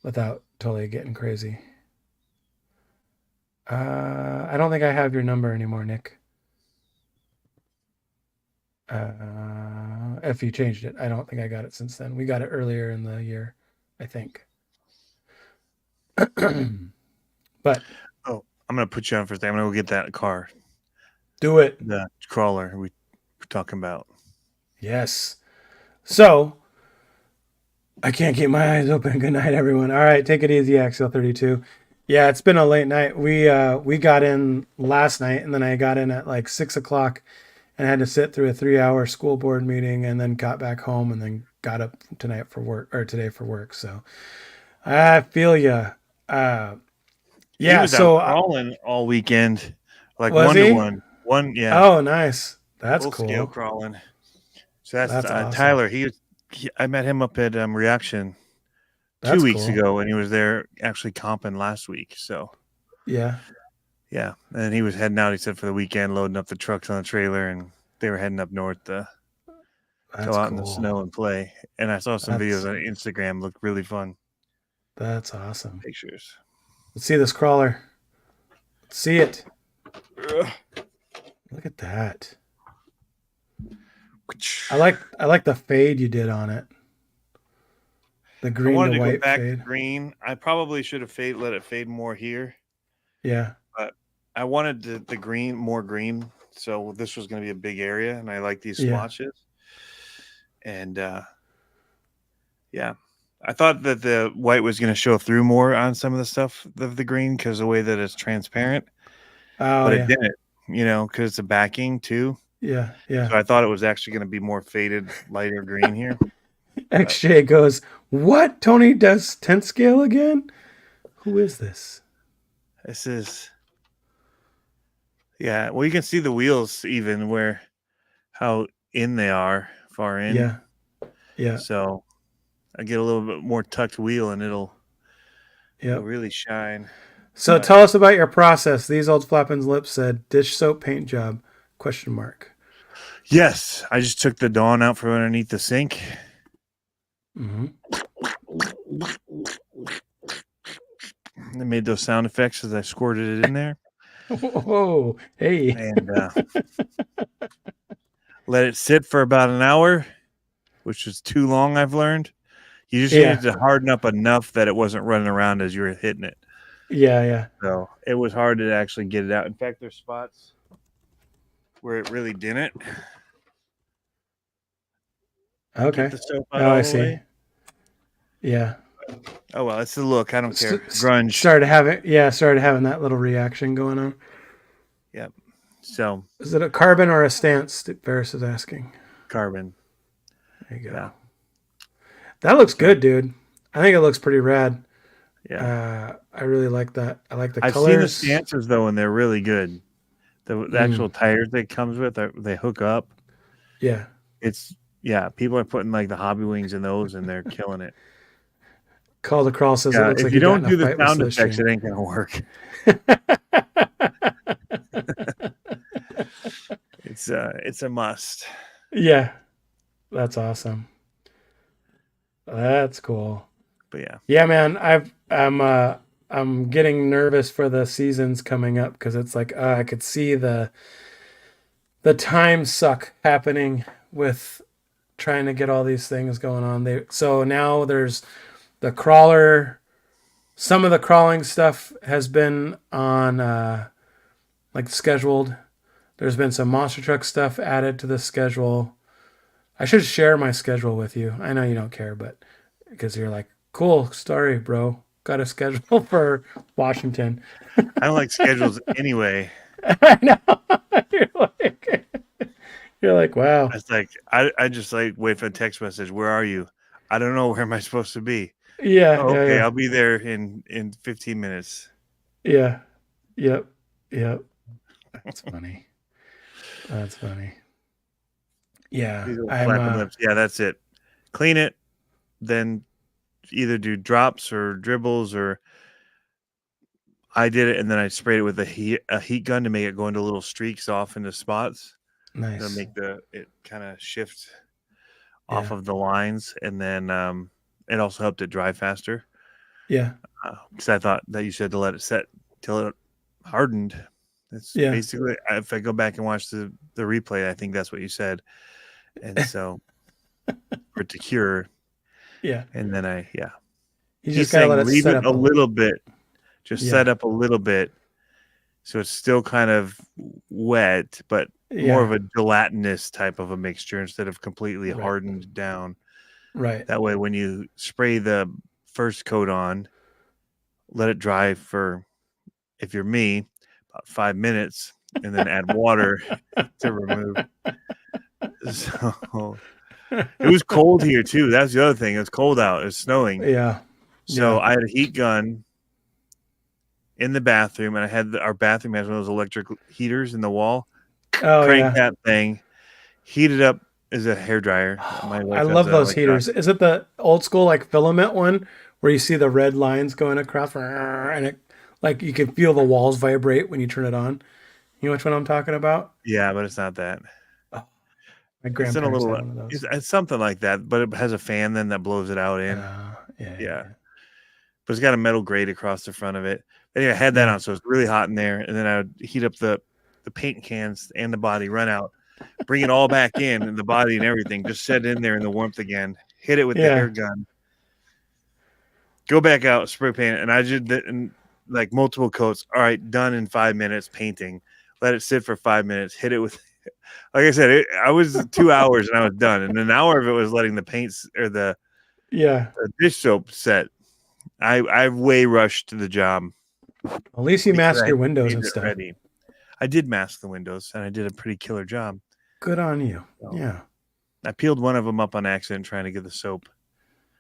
without totally getting crazy. I don't think I have your number anymore, Nick. If you changed it, I don't think I got it since then. We got it earlier in the year, I think. But I'm gonna put you on for a second. I'm gonna go get that car, do it. the crawler we were talking about. Yes. So I can't keep my eyes open. Good night, everyone. All right, take it easy, Axel 32. Yeah, it's been a late night. We got in last night, and then I got in at like 6 o'clock, and had to sit through a 3-hour school board meeting, and then got back home, and then got up today for work. So I feel you. He Yeah. was So out crawling all weekend, like was 1 to he? 1. Yeah, Oh, nice. That's full scale cool. crawling. So that's That's awesome. Tyler. I met him up at Reaction 2 That's weeks cool. ago, and he was there actually comping last week. So Yeah. yeah, and he was heading out. He said for the weekend, loading up the trucks on the trailer, and they were heading up north to That's go out in the cool. snow and play. And I saw some That's videos on Instagram. Looked really fun. that's awesome. Pictures. Let's see this crawler. Let's see it. Look at that. I like the fade you did on it. The I green wanted to to go white back to fade. green. I probably should have let it fade more here, Yeah. but I wanted the green more green. So this was going to be a big area, and I like these Yeah. splotches. And yeah, I thought that the white was going to show through more on some of the stuff of the green because the way that it's transparent, Oh but yeah. it didn't. Because it's a backing too. Yeah. Yeah. So I thought it was actually going to be more faded, lighter green here. XJ goes, "What? Tony does 10th scale again? Who is this?" This is, yeah. Well, you can see the wheels even where how in they are, far in. Yeah. Yeah. So I get a little bit more tucked wheel, and it'll Yeah. really shine. So But- tell us about your process. These old flapping lips said dish soap paint job? Question mark. Yes, I just took the Dawn out from underneath the sink. Mm-hmm. I made those sound effects as I squirted it in there, Whoa. Hey. and let it sit for about an hour, which is too long. I've learned. You just Yeah. needed to harden up enough that it wasn't running around as you were hitting it. Yeah. Yeah. So it was hard to actually get it out. In fact, there's spots where it really didn't. Okay. Get the soap out Oh, all I the see. way. Yeah. Oh well, it's the look. I don't care. S- Grunge. Started having that little reaction going on. Yep. So Is it a carbon or a stance? Ferris is asking. carbon. There you go. Yeah. That looks good, dude. I think it looks pretty rad. Yeah. I really like that. I like the I've colors. seen the stances though, and they're really good. The actual tires that it comes with, they hook up. Yeah. People are putting like the hobby wings in those, and they're killing it. Call the Crawl says it looks If like you got don't in a do the fight with sound effects, Slipstream. it ain't gonna work. It's a must. Yeah. That's awesome. That's cool. But yeah. Yeah, man. I'm getting nervous for the seasons coming up because it's like I could see the time suck happening with trying to get all these things going on. So now there's the crawler. Some of the crawling stuff has been on like scheduled. There's been some monster truck stuff added to the schedule. I should share my schedule with you. I know you don't care, but because you're like, cool story, bro. Got a schedule for Washington. I don't like schedules anyway. I know. You're like, wow. It's like I just like wait for a text message. Where are you? I don't know. Where am I supposed to be? Yeah. Oh, okay, Yeah. I'll be there in 15 minutes. Yeah. Yep. Yep. That's funny. That's funny. Yeah. These little flapping lips. Yeah, that's it. Clean it, then either do drops or dribbles, or I did it and then I sprayed it with a heat gun to make it go into little streaks off into spots. Nice. To make it kind of shift off of the lines, and then it also helped it dry faster. Yeah. Because I thought that you said to let it set till it hardened. That's basically, if I go back and watch the replay, I think that's what you said. And so for it to cure. Yeah. And then You just gotta let it leave set it up a little bit. Just set up a little bit. So it's still kind of wet, but more of a gelatinous type of a mixture instead of completely hardened down. Right. That way, when you spray the first coat on, let it dry for, if you're me, about 5 minutes, and then add water to remove. So it was cold here too. That's the other thing. It was cold out. It was snowing. Yeah. So I had a heat gun in the bathroom, and I had our bathroom has one of those electric heaters in the wall. Oh, Crank that thing, heat it up as a hairdryer. I love those heaters. Is it the old school like filament one where you see the red lines going across and it like you can feel the walls vibrate when you turn it on? You know which one I'm talking about? Yeah, but it's not that. Oh, my grandparents had one of those. It's something like that, but it has a fan then that blows it out in. Yeah. But it's got a metal grate across the front of it. Anyway, I had that on, so it's really hot in there, and then I would heat up the paint cans and the body, run out, bring it all back in, and the body and everything, just set it in there in the warmth again, hit it with the hair gun, go back out, spray paint it, and I did that in like multiple coats. All right, done in 5 minutes painting. Let it sit for 5 minutes, hit it with, like I said, I was 2 hours and I was done, and an hour of it was letting the paints or the dish soap set. I way rushed to the job. At least you masked your windows and stuff. Ready. I did mask the windows, and I did a pretty killer job. Good on you. So, yeah. I peeled one of them up on accident trying to get the soap.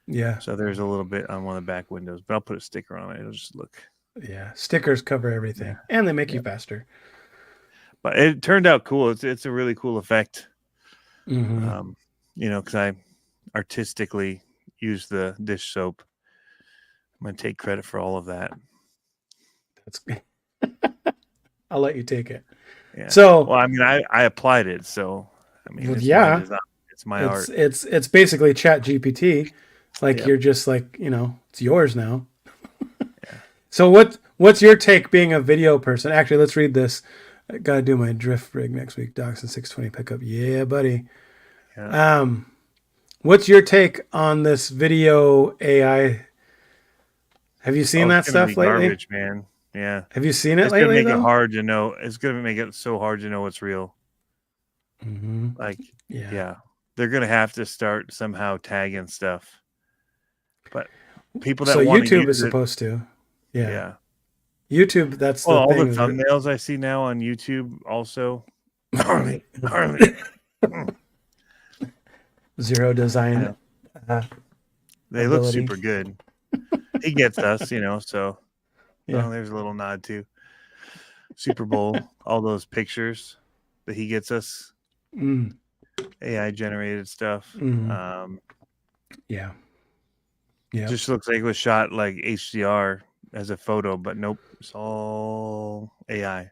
Yeah. So there's a little bit on one of the back windows, but I'll put a sticker on it. It'll just look. Yeah. Stickers cover everything, and they make you faster. But it turned out cool. It's a really cool effect. Mm-hmm. Because I artistically used the dish soap. I'm gonna take credit for all of that. That's good. I'll let you take it. Yeah. So, well, I mean, I applied it, so I mean, it's yeah, my design. It's my art. It's basically Chat GPT. Like Yep. you're just like, it's yours now. Yeah. So what's your take being a video person? Actually, let's read this. I gotta do my drift rig next week. Dachshund 620 pickup. Yeah, buddy. Yeah. What's your take on this video AI? Have you seen that stuff lately? Garbage, man. Yeah. Have you seen it it's lately? It's gonna make though? it hard to know. It's gonna make it so hard to know what's real. Mm-hmm. Like, yeah, they're gonna have to start somehow tagging stuff. But people that so want YouTube is supposed to. Yeah. Yeah. YouTube, that's well, the all thing. the thumbnails I see now on YouTube also. Harley. Zero design. They look super good. He gets us, so yeah. there's a little nod to Super Bowl, all those pictures that he gets us. AI generated stuff. Yeah. Just looks like it was shot like HDR as a photo, but nope, it's all AI.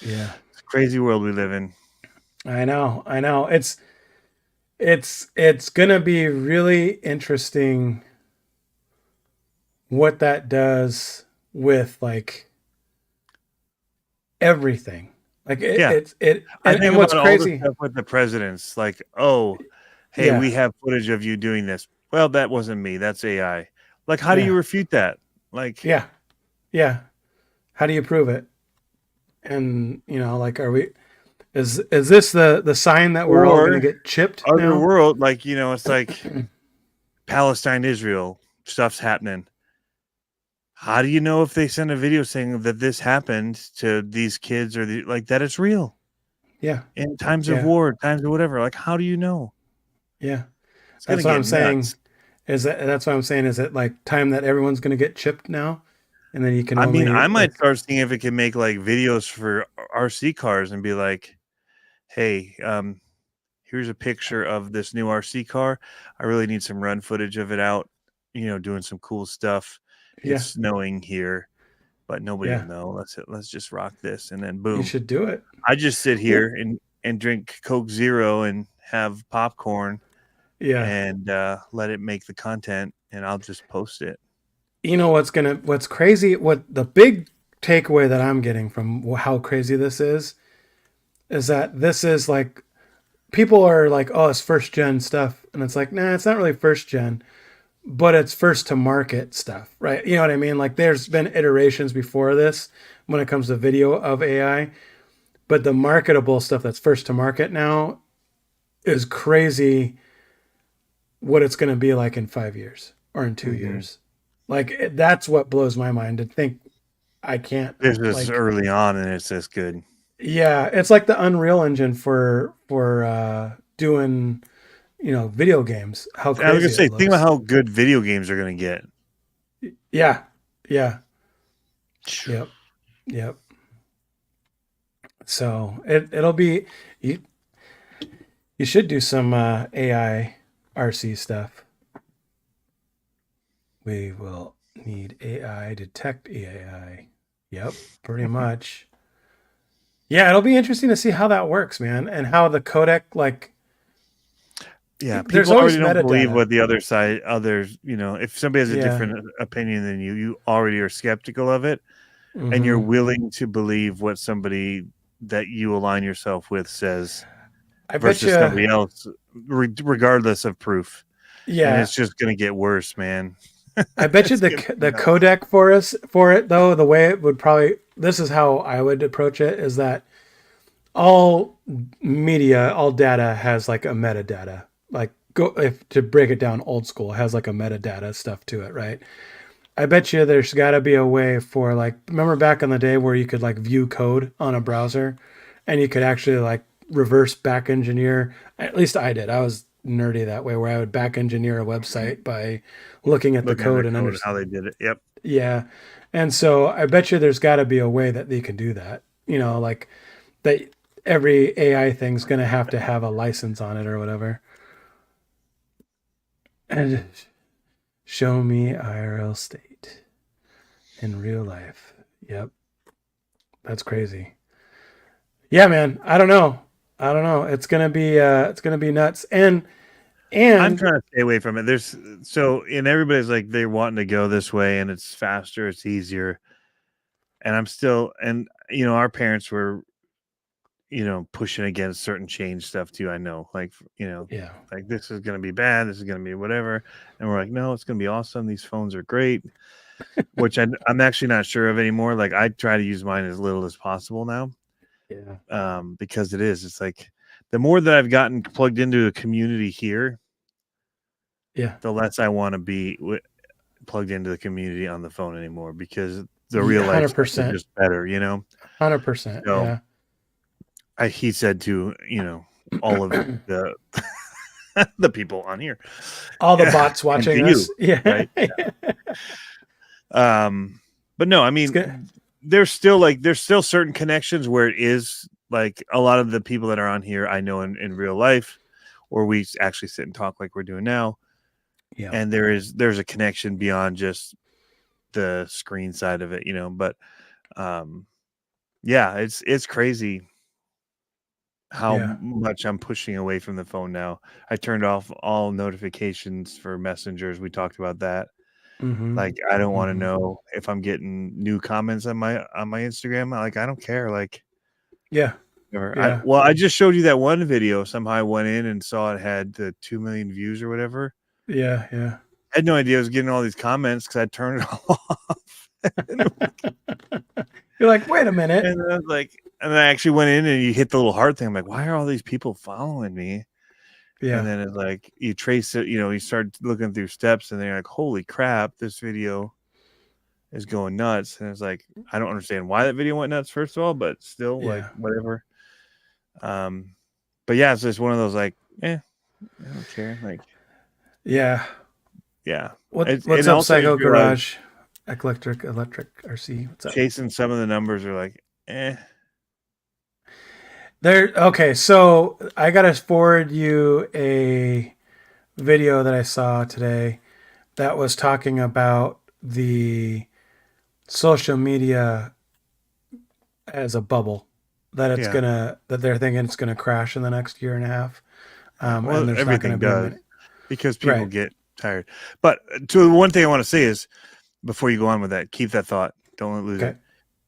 Yeah. It's a crazy world we live in. I know. It's gonna be really interesting what that does with like everything. Like I think what's about crazy all the stuff with the presidents, like, oh, hey, we have footage of you doing this. Well, that wasn't me. That's AI. Like, how do you refute that? Like, yeah. How do you prove it? And like, are we? Is this the sign that we're all going to get chipped? Other now? world, like it's like Palestine, Israel, stuff's happening. How do you know if they send a video saying that this happened to these kids or like that it's real? Yeah. In times of war, times of whatever. Like, how do you know? Yeah. That's what I'm saying. That's what I'm saying. Is it like time that everyone's going to get chipped now? And then you can I might start seeing if it can make like videos for RC cars and be like, hey, here's a picture of this new RC car. I really need some run footage of it out, doing some cool stuff. It's snowing here, but nobody will know. Let's just rock this, and then boom. You should do it. I just sit here and drink Coke Zero and have popcorn, and let it make the content, and I'll just post it. What's crazy? What the big takeaway that I'm getting from how crazy this is that this is like people are like, oh, it's first gen stuff, and it's like, nah, it's not really first gen. But it's first to market stuff, right? You know what I mean? Like there's been iterations before this when it comes to video of AI, but the marketable stuff that's first to market now is crazy what it's going to be like in 5 years or in 2 years. Like that's what blows my mind to think I can't. This is early on and it's this good. Yeah. It's like the Unreal Engine for doing, video games. How crazy I was gonna say, think about how good video games are gonna get. Yeah. Yep. So it'll be you should do some AI RC stuff. We will need AI detect AI. Yep, pretty much. Yeah, it'll be interesting to see how that works, man, and how the codec like. Yeah, people already don't believe what the other side, if somebody has a different opinion than you, you already are skeptical of it, and you're willing to believe what somebody that you align yourself with says versus somebody else, regardless of proof. Yeah, and it's just going to get worse, man. I bet you the codec for it though, the way it would probably, this is how I would approach it, is that all media, all data has like a metadata. Like to break it down old school, has like a metadata stuff to it, right? I bet you there's got to be a way for like, remember back in the day where you could like view code on a browser and you could actually like reverse back engineer. At least I did. I was nerdy that way, where I would back engineer a website by looking at the Looking at the code and code and how understand. they did it. Yep. Yeah. And so I bet you there's got to be a way that they can do that. Like that every AI thing's going to have a license on it or whatever. And show me IRL state in real life. Yep. That's crazy. Yeah, man. I don't know. It's gonna be nuts. And I'm trying to stay away from it. And everybody's like they're wanting to go this way and it's faster, it's easier. And I'm still, and our parents were, pushing against certain change stuff too. I know, like, yeah. like this is going to be bad. This is going to be whatever. And we're like, no, it's going to be awesome. These phones are great, which I'm actually not sure of anymore. Like I try to use mine as little as possible now. Yeah. Because it's like the more that I've gotten plugged into a community here, Yeah. the less I want to be plugged into the community on the phone anymore, because the Yeah, real life stuff is 100%. just better, 100%. So Yeah. he said to, all of the the people on here, All the bots and to watching you, us. Yeah. right? But no, I mean, there's still certain connections where it is like a lot of the people that are on here I know in real life, or we actually sit and talk like we're doing now. Yeah. And there's a connection beyond just the screen side of it, but yeah, it's crazy how much I'm pushing away from the phone now. I turned off all notifications for messengers. We talked about that. Mm-hmm. Like I don't want to know if I'm getting new comments on my Instagram. Like I don't care. Like yeah. I just showed you that one video. Somehow I went in and saw it had the 2 million views or whatever. Yeah. I had no idea I was getting all these comments because I turned it off. You're like, wait a minute. And I was like, and I actually went in and you hit the little heart thing. I'm like, why are all these people following me? Yeah. And then it's like you trace it, you start looking through steps and they're like, holy crap, this video is going nuts. And it's like, I don't understand why that video went nuts, first of all, but still, like, whatever. But yeah, it's just one of those like, I don't care. Like, yeah. What's up, Psycho Garage? Electric RC. What's up? Chasing some of the numbers are like, Okay, so I gotta forward you a video that I saw today that was talking about the social media as a bubble, that that they're thinking it's gonna crash in the next year and a half. Well, and there's everything not gonna does because people get tired. But to one thing I want to say is, before you go on with that, keep that thought. Don't lose it.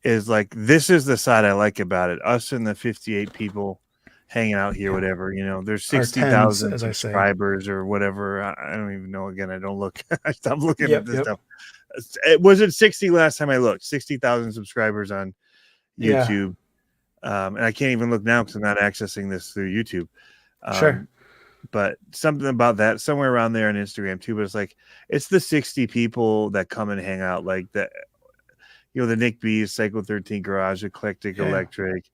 Is like, this is the side I like about it. Us and the 58 people hanging out here, whatever, there's 60,000 subscribers or whatever. I don't even know. Again, I don't look. I stopped looking at this stuff. Was it 60 last time I looked? 60,000 subscribers on YouTube. And I can't even look now because I'm not accessing this through YouTube. Sure. But something about that, somewhere around there on Instagram too. But it's like, it's the 60 people that come and hang out, like that. The Nick B's, Psycho 13 Garage, Eclectic Electric,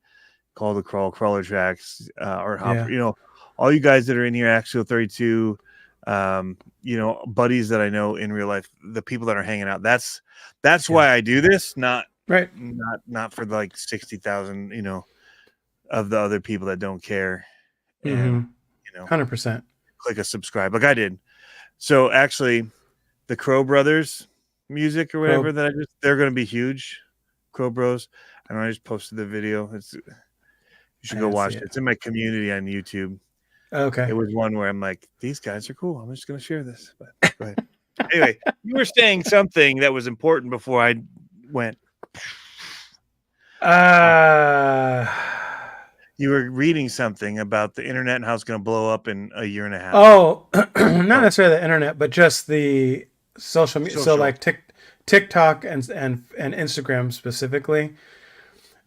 Call the Crawl, Crawler Tracks, or Hopper. All you guys that are in here, Axial 32, buddies that I know in real life, the people that are hanging out. That's why I do this, not for like 60,000, of the other people that don't care. And 100% click a subscribe like I did. So actually, the Crow Brothers music or whatever they're going to be huge. Crow Bros. I just posted the video. You should go watch it. It's in my community on YouTube. Okay. It was one where I'm like, these guys are cool. I'm just going to share this. But go ahead. Anyway, you were saying something that was important before I went. You were reading something about the internet and how it's going to blow up in a year and a half. Oh, not necessarily the internet, but just the social media. So like TikTok and Instagram specifically,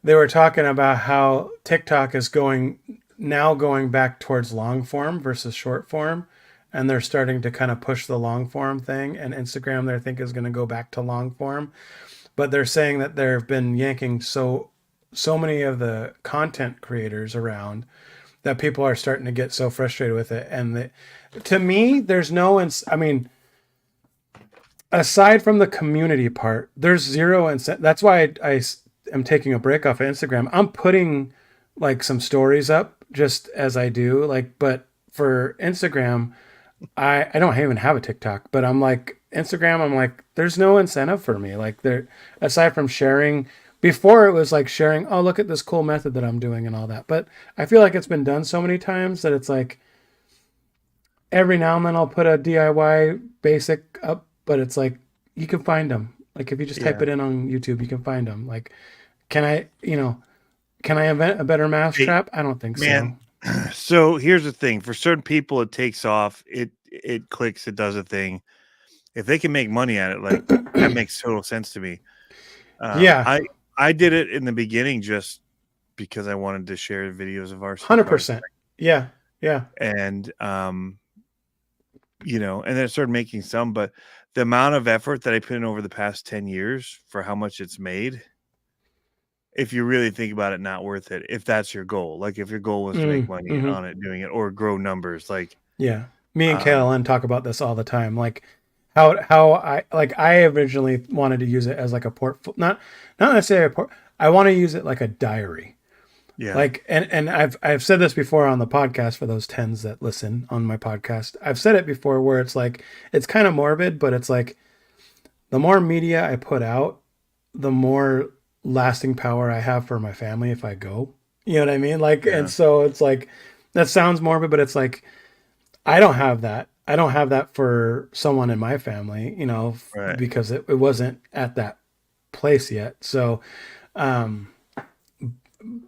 they were talking about how TikTok is going back towards long form versus short form, and they're starting to kind of push the long form thing. And Instagram, they think, is going to go back to long form, but they're saying that they've been yanking so many of the content creators around that people are starting to get so frustrated with it. And to me, there's no, I mean, aside from the community part, there's zero incentive. That's why I am taking a break off of Instagram. I'm putting like some stories up just as I do, like, but for Instagram, I don't even have a TikTok, but I'm like Instagram, I'm like, there's no incentive for me. Like there, aside from sharing, before it was like sharing, oh, look at this cool method that I'm doing and all that. But I feel like it's been done so many times that it's like every now and then I'll put a DIY basic up, but it's like you can find them. Like if you just type Yeah. it in on YouTube, you can find them. Like, can I, can I invent a better Hey, mousetrap? I don't think so. man. So here's the thing: for certain people, it takes off. It clicks. It does a thing. If they can make money at it, like that makes total sense to me. Yeah, I did it in the beginning just because I wanted to share videos of RC cars, 100%. Yeah, yeah. and and then I started making some. But the amount of effort that I put in over the past 10 years for how much it's made, if you really think about it, not worth it. If that's your goal, like if your goal was to make money Mm-hmm. on it, doing it, or grow numbers, like Yeah. Me and um, KLN talk about this all the time. Like how I originally wanted to use it as like a not necessarily a I want to use it like a diary. yeah, Like and I've said this before on the podcast for those tens that listen on my podcast. I've said it before where it's like it's kind of morbid, but it's like the more media I put out, the more lasting power I have for my family if I go. You know what I mean? Like, yeah, and so it's like that sounds morbid, but it's like I don't have that. I don't have that for someone in my family, right, because it wasn't at that place yet. So, um,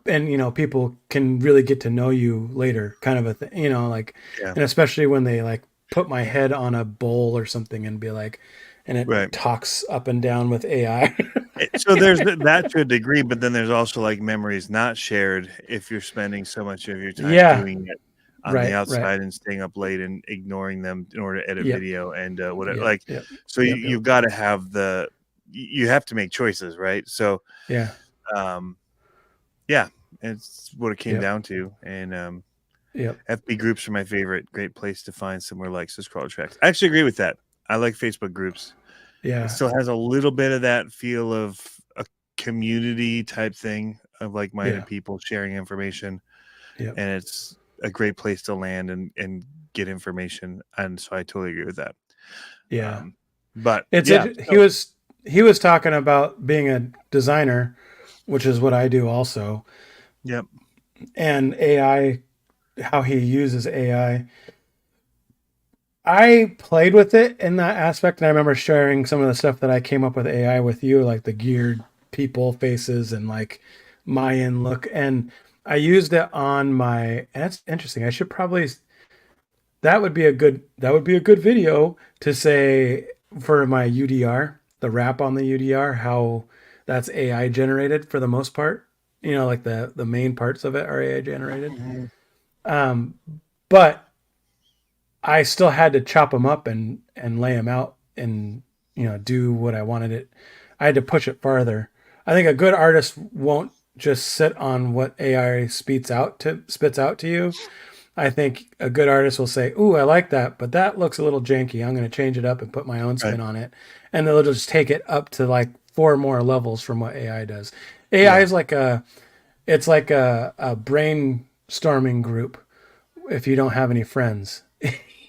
and people can really get to know you later, kind of a thing, like, yeah, and especially when they like put my head on a bowl or something and be like, and it right. talks up and down with AI. So there's that to a degree, but then there's also like memories not shared if you're spending so much of your time Yeah. doing it on the Right. outside and staying up late and ignoring them in order to edit Yep. video and whatever. Yep. Like, Yep. so Yep. you've got to have you have to make choices, right? So, Yeah. um, yeah, it's what it came Yep. down to. And Yep. FB groups are my favorite. Great place to find somewhere like Subscriber Tracks. I actually agree with that. I like Facebook groups. It Yeah. still has a little bit of that feel of a community type thing of like-minded Yeah. people sharing information, Yep. and it's a great place to land and get information. And so I totally agree with that. Yeah. But It's yeah, it. He was talking about being a designer, which is what I do also, yep, and AI, how he uses AI. I played with it in that aspect, and I remember sharing some of the stuff that I came up with AI with you, like the geared people faces and like Mayan look, and I used it on my. And that's interesting. I should probably that would be a good video to say for my UDR, the wrap on the UDR, how that's AI generated for the most part. Like the main parts of it are AI generated. Mhm. Um, but I still had to chop them up and lay them out and do what I wanted it. I had to push it farther. I think a good artist won't just sit on what AI spits out to you. I think a good artist will say, "Ooh, I like that, but that looks a little janky. I'm going to change it up and put my own Right. spin on it." And they'll just take it up to like 4 more levels from what AI does. AI Yeah. is like it's like a brainstorming group if you don't have any friends.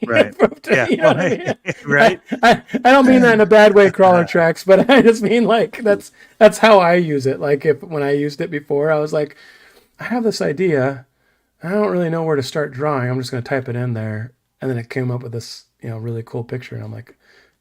Right. Yeah. You know what I mean? Right. I don't mean that in a bad way, crawler tracks, but I just mean like that's how I use it. Like when I used it before, I was like, I have this idea. I don't really know where to start drawing. I'm just going to type it in there, and then it came up with this really cool picture, and I'm like,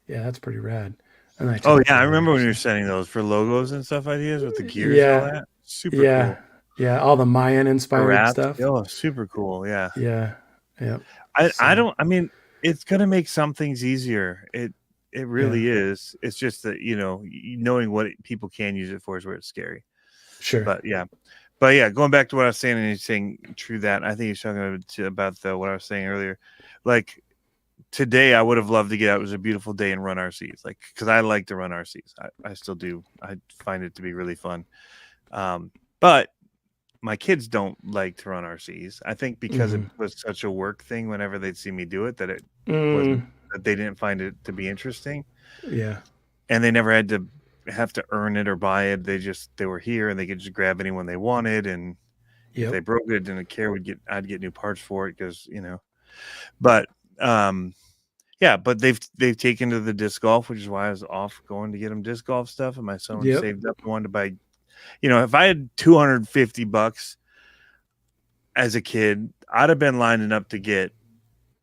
yeah, that's pretty rad. And then I took Oh it yeah, I further, remember when you were so. sending those for logos and stuff ideas with the gears and all Yeah, that. Super yeah, cool. yeah. All the Mayan inspired Wraps. stuff. Oh, super cool. Yeah. Yeah, yeah. I So don't. I mean, it's gonna make some things easier. It yeah, really is. It's just that knowing what people can use it for is where it's scary. sure. But yeah, going back to what I was saying, and you're saying true that I think you're talking about what I was saying earlier. Like today, I would have loved to get out. It was a beautiful day and run RCs, like because I like to run RCs. I still do. I find it to be really fun. But my kids don't like to run RCs. I think because it Mhm. was such a work thing whenever they'd see me do it that it wasn't Mm, that they didn't find it to be interesting. yeah. And they never had to have to earn it or buy it. They were here and they could just grab anyone they wanted. And if Yep. they broke it, didn't care. I'd get new parts for it because But um, yeah, but they've taken to the disc golf, which is why I was off going to get them disc golf stuff. And my son Yep. saved up and wanted to buy. If I had $250 as a kid, I'd have been lining up to get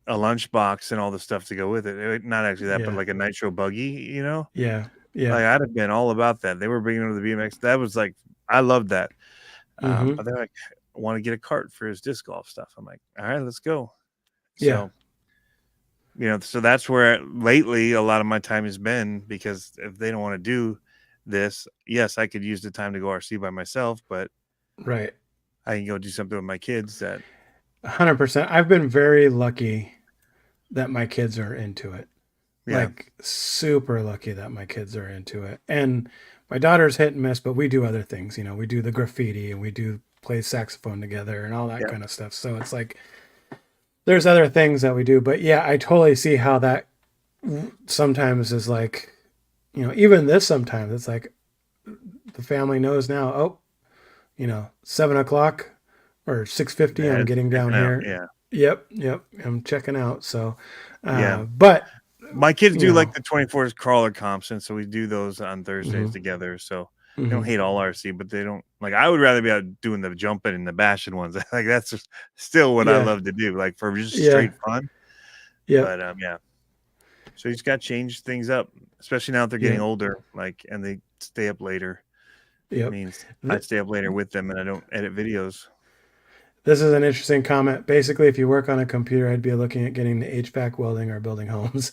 a lunchbox and all the stuff to go with it. Not actually that, but Yeah. like a nitro buggy. Yeah. Yeah. Like I'd have been all about that. They were bringing over the BMX. That was like I loved that. Mm-hmm. But they're like, I want to get a cart for his disc golf stuff. I'm like, all right, let's go. Yeah. So so that's where lately a lot of my time has been, because if they don't want to do this, yes, I could use the time to go RC by myself, but Right. I can go do something with my kids that 100%. I've been very lucky that my kids are into it. yeah. Like super lucky that my kids are into it. And my daughter's hit and miss, but we do other things. We do the graffiti and we do play saxophone together and all that Yeah. kind of stuff. So it's like there's other things that we do. But yeah, I totally see how that sometimes is like, even this sometimes it's like the family knows now, 7 o'clock or 6:50, I'm It's getting down checking out, here. yeah. Yep. I'm checking out. So, Yeah. but My kids do you like know, the 24 crawler comps, and so we do those on Thursdays mhm, together. So they don't mhm. hate all RC, but they don't like. I would rather be out doing the jumping and the bashing ones. Like that's just still what I Yeah. love to do, like for just Yeah. straight fun. Yep. But yeah. So you just got to change things up, especially now that they're getting Yep. older. Like, and they stay up later. Yep. Means I Th- stay up later with them, and I don't edit videos. This is an interesting comment. Basically, if you work on a computer, I'd be looking at getting the HVAC welding or building homes.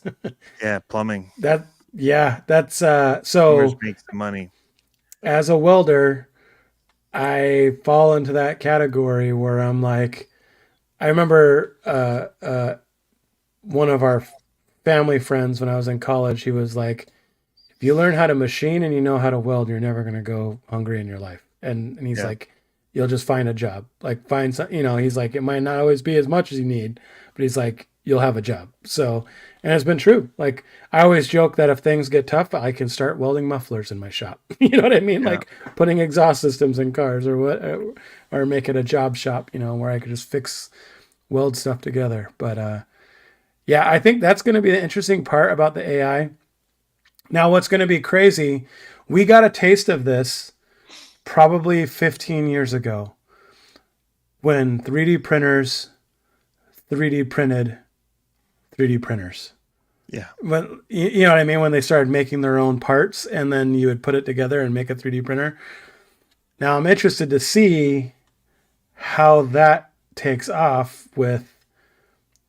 Yeah, plumbing. That's Plumbers so make some money. as a welder, I fall into that category where I'm like, I remember one of our family friends when I was in college, he was like, if you learn how to machine and you know how to weld, you're never going to go hungry in your life. And he's Yeah. like, you'll just find a job. Like find some, he's like, it might not always be as much as you need, but he's like, you'll have a job. So, and it's been true. Like I always joke that if things get tough, I can start welding mufflers in my shop. You know what I mean? Yeah. Like putting exhaust systems in cars or what, or make it a job shop, where I could just weld stuff together. But, yeah, I think that's going to be the interesting part about the AI. Now, what's going to be crazy, we got a taste of this probably 15 years ago when 3D printers 3D printed 3D printers. Yeah. When you know what I mean? When they started making their own parts and then you would put it together and make a 3D printer. Now, I'm interested to see how that takes off with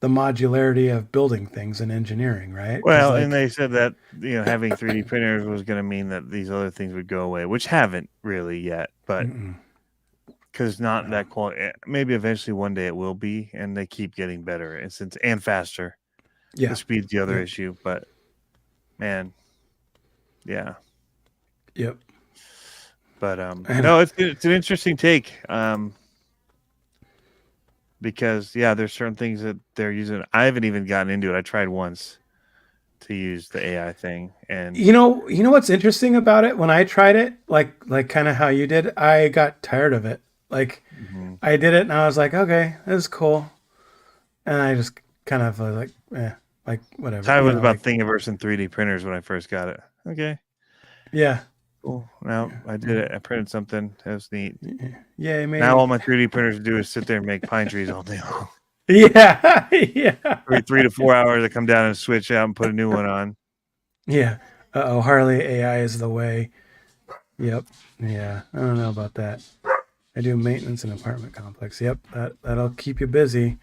the modularity of building things in engineering, right? Well, Like, and they said that having 3D printers was going to mean that these other things would go away, which haven't really yet, but because not that quality. Maybe eventually one day it will be, and they keep getting better and faster. yeah, The speed's the other Yep. issue, but man, yeah. Yep. But no, it's an interesting take. Because there's certain things that they're using. I haven't even gotten into it. I tried once to use the AI thing, and You know what's interesting about it? When I tried it, like kind of how you did, I got tired of it. Like I did it and I was like, okay, this is cool, and I just kind of was like whatever. I was about Thingiverse and 3D printers when I first got it. Okay, yeah, cool. Now I did it. I printed something. That was neat. yeah, maybe. Now all my 3D printers do is sit there and make pine trees all day long. Yeah, yeah, Every 3 to 4 hours, I come down and switch out and put a new one on. yeah. Uh-oh, Harley AI is the way. Yep. Yeah, I don't know about that. I do maintenance in apartment complex. Yep, that'll keep you busy.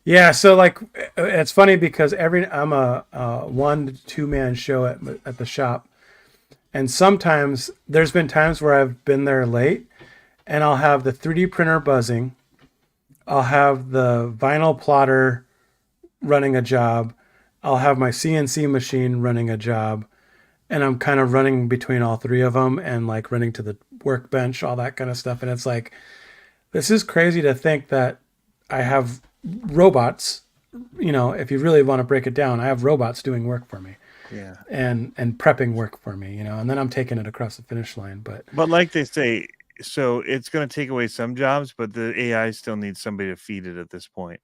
Yeah, so like it's funny because I'm a 1 to 2 man show at the shop, and sometimes there's been times where I've been there late, and I'll have the 3D printer buzzing, I'll have the vinyl plotter running a job, I'll have my CNC machine running a job, and I'm kind of running between all three of them and like running to the workbench, all that kind of stuff, and it's like This is crazy to think that I have robots. If you really want to break it down, I have robots doing work for me Yeah. and prepping work for me, and then I'm taking it across the finish line. But But like they say, so it's going to take away some jobs, but the AI still needs somebody to feed it at this point.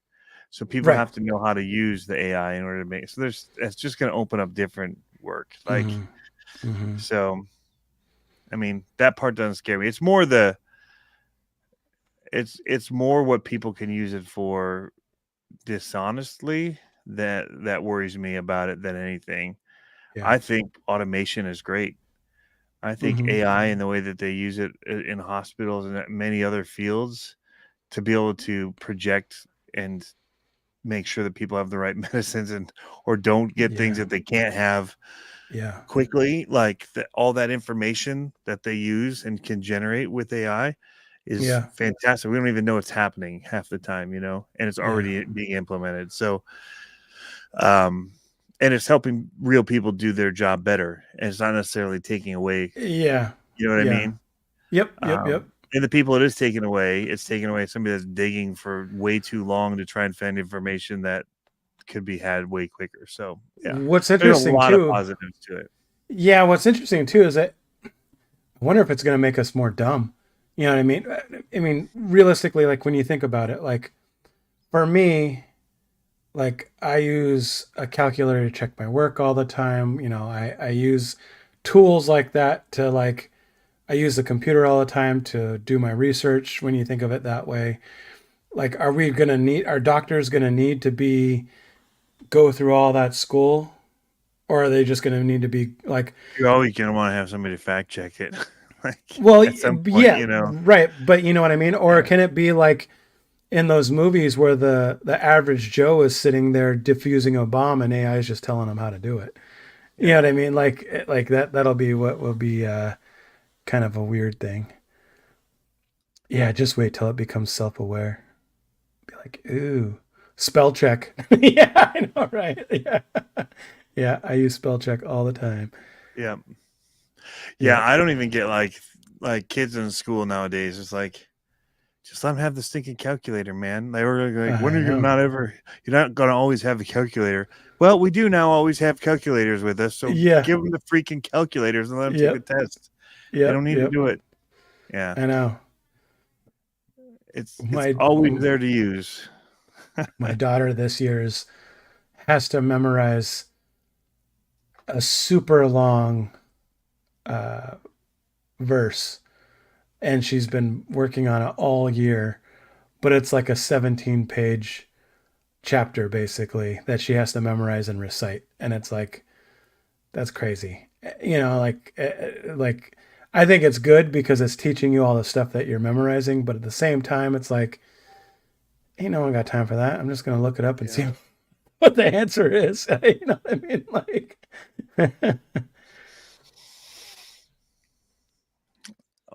So people right. have to know how to use the AI in order to make. So it's just going to open up different work. Like Hmm. Hmm. so, I mean, that part doesn't scare me. It's more it's more what people can use it for dishonestly that worries me about it than anything. Yeah. I think automation is great. I think Hmm. AI and the way that they use it in hospitals and many other fields to be able to project and make sure that people have the right medicines and or don't get things Yeah. that they can't have Yeah. quickly, like all that information that they use and can generate with AI is Yeah. fantastic. We don't even know it's happening half the time, and it's Yeah. already being implemented. So, um, and it's helping real people do their job better, and it's not necessarily taking away. Yeah. You know what I Yeah. mean? Yep. Yep. Yep. And the people it is taking away, it's taking away somebody that's digging for way too long to try and find information that could be had way quicker. So yeah, What's there's a interesting lot of too. positives to it. Yeah. What's interesting too is that I wonder if it's going to make us more dumb. You know what I mean? I mean, realistically, like when you think about it, like for me, like I use a calculator to check my work all the time. I use tools like that to like, I use the computer all the time to do my research when you think of it that way. Like, are doctors going to need to go through all that school? Or are they just going to need to be like, You're always gonna want to have somebody fact check it, like well, at some point, yeah, right. But you know what I mean? Or Yeah, can it be like, in those movies where the average Joe is sitting there diffusing a bomb and AI is just telling him how to do it. You know yeah, what I mean? Like that'll be what will be kind of a weird thing. Yeah, just wait till it becomes self-aware. Be like, ooh, spell check. Yeah, I know, right? Yeah. Yeah, I use spell check all the time. yeah, yeah. Yeah. I don't even get like kids in school nowadays. It's like just let them have the stinking calculator, man. They were like, when I are you gonna know. not ever? You're not gonna always have the calculator. Well, we do now always have calculators with us, so Yeah. give them the freaking calculators and let them take the Yep. test. They don't Yep. need to Yep. do it. Yeah, I know. it's My always there to use. my daughter this year's has to memorize a super long uh, verse, and she's been working on it all year. But it's like a 17-page chapter basically that she has to memorize and recite, and it's like that's crazy. Like I think it's good because it's teaching you all the stuff that you're memorizing, but at the same time, it's like ain't no one got time for that. I'm just gonna look it up and see Yeah. what the answer is. You know what I mean? Like,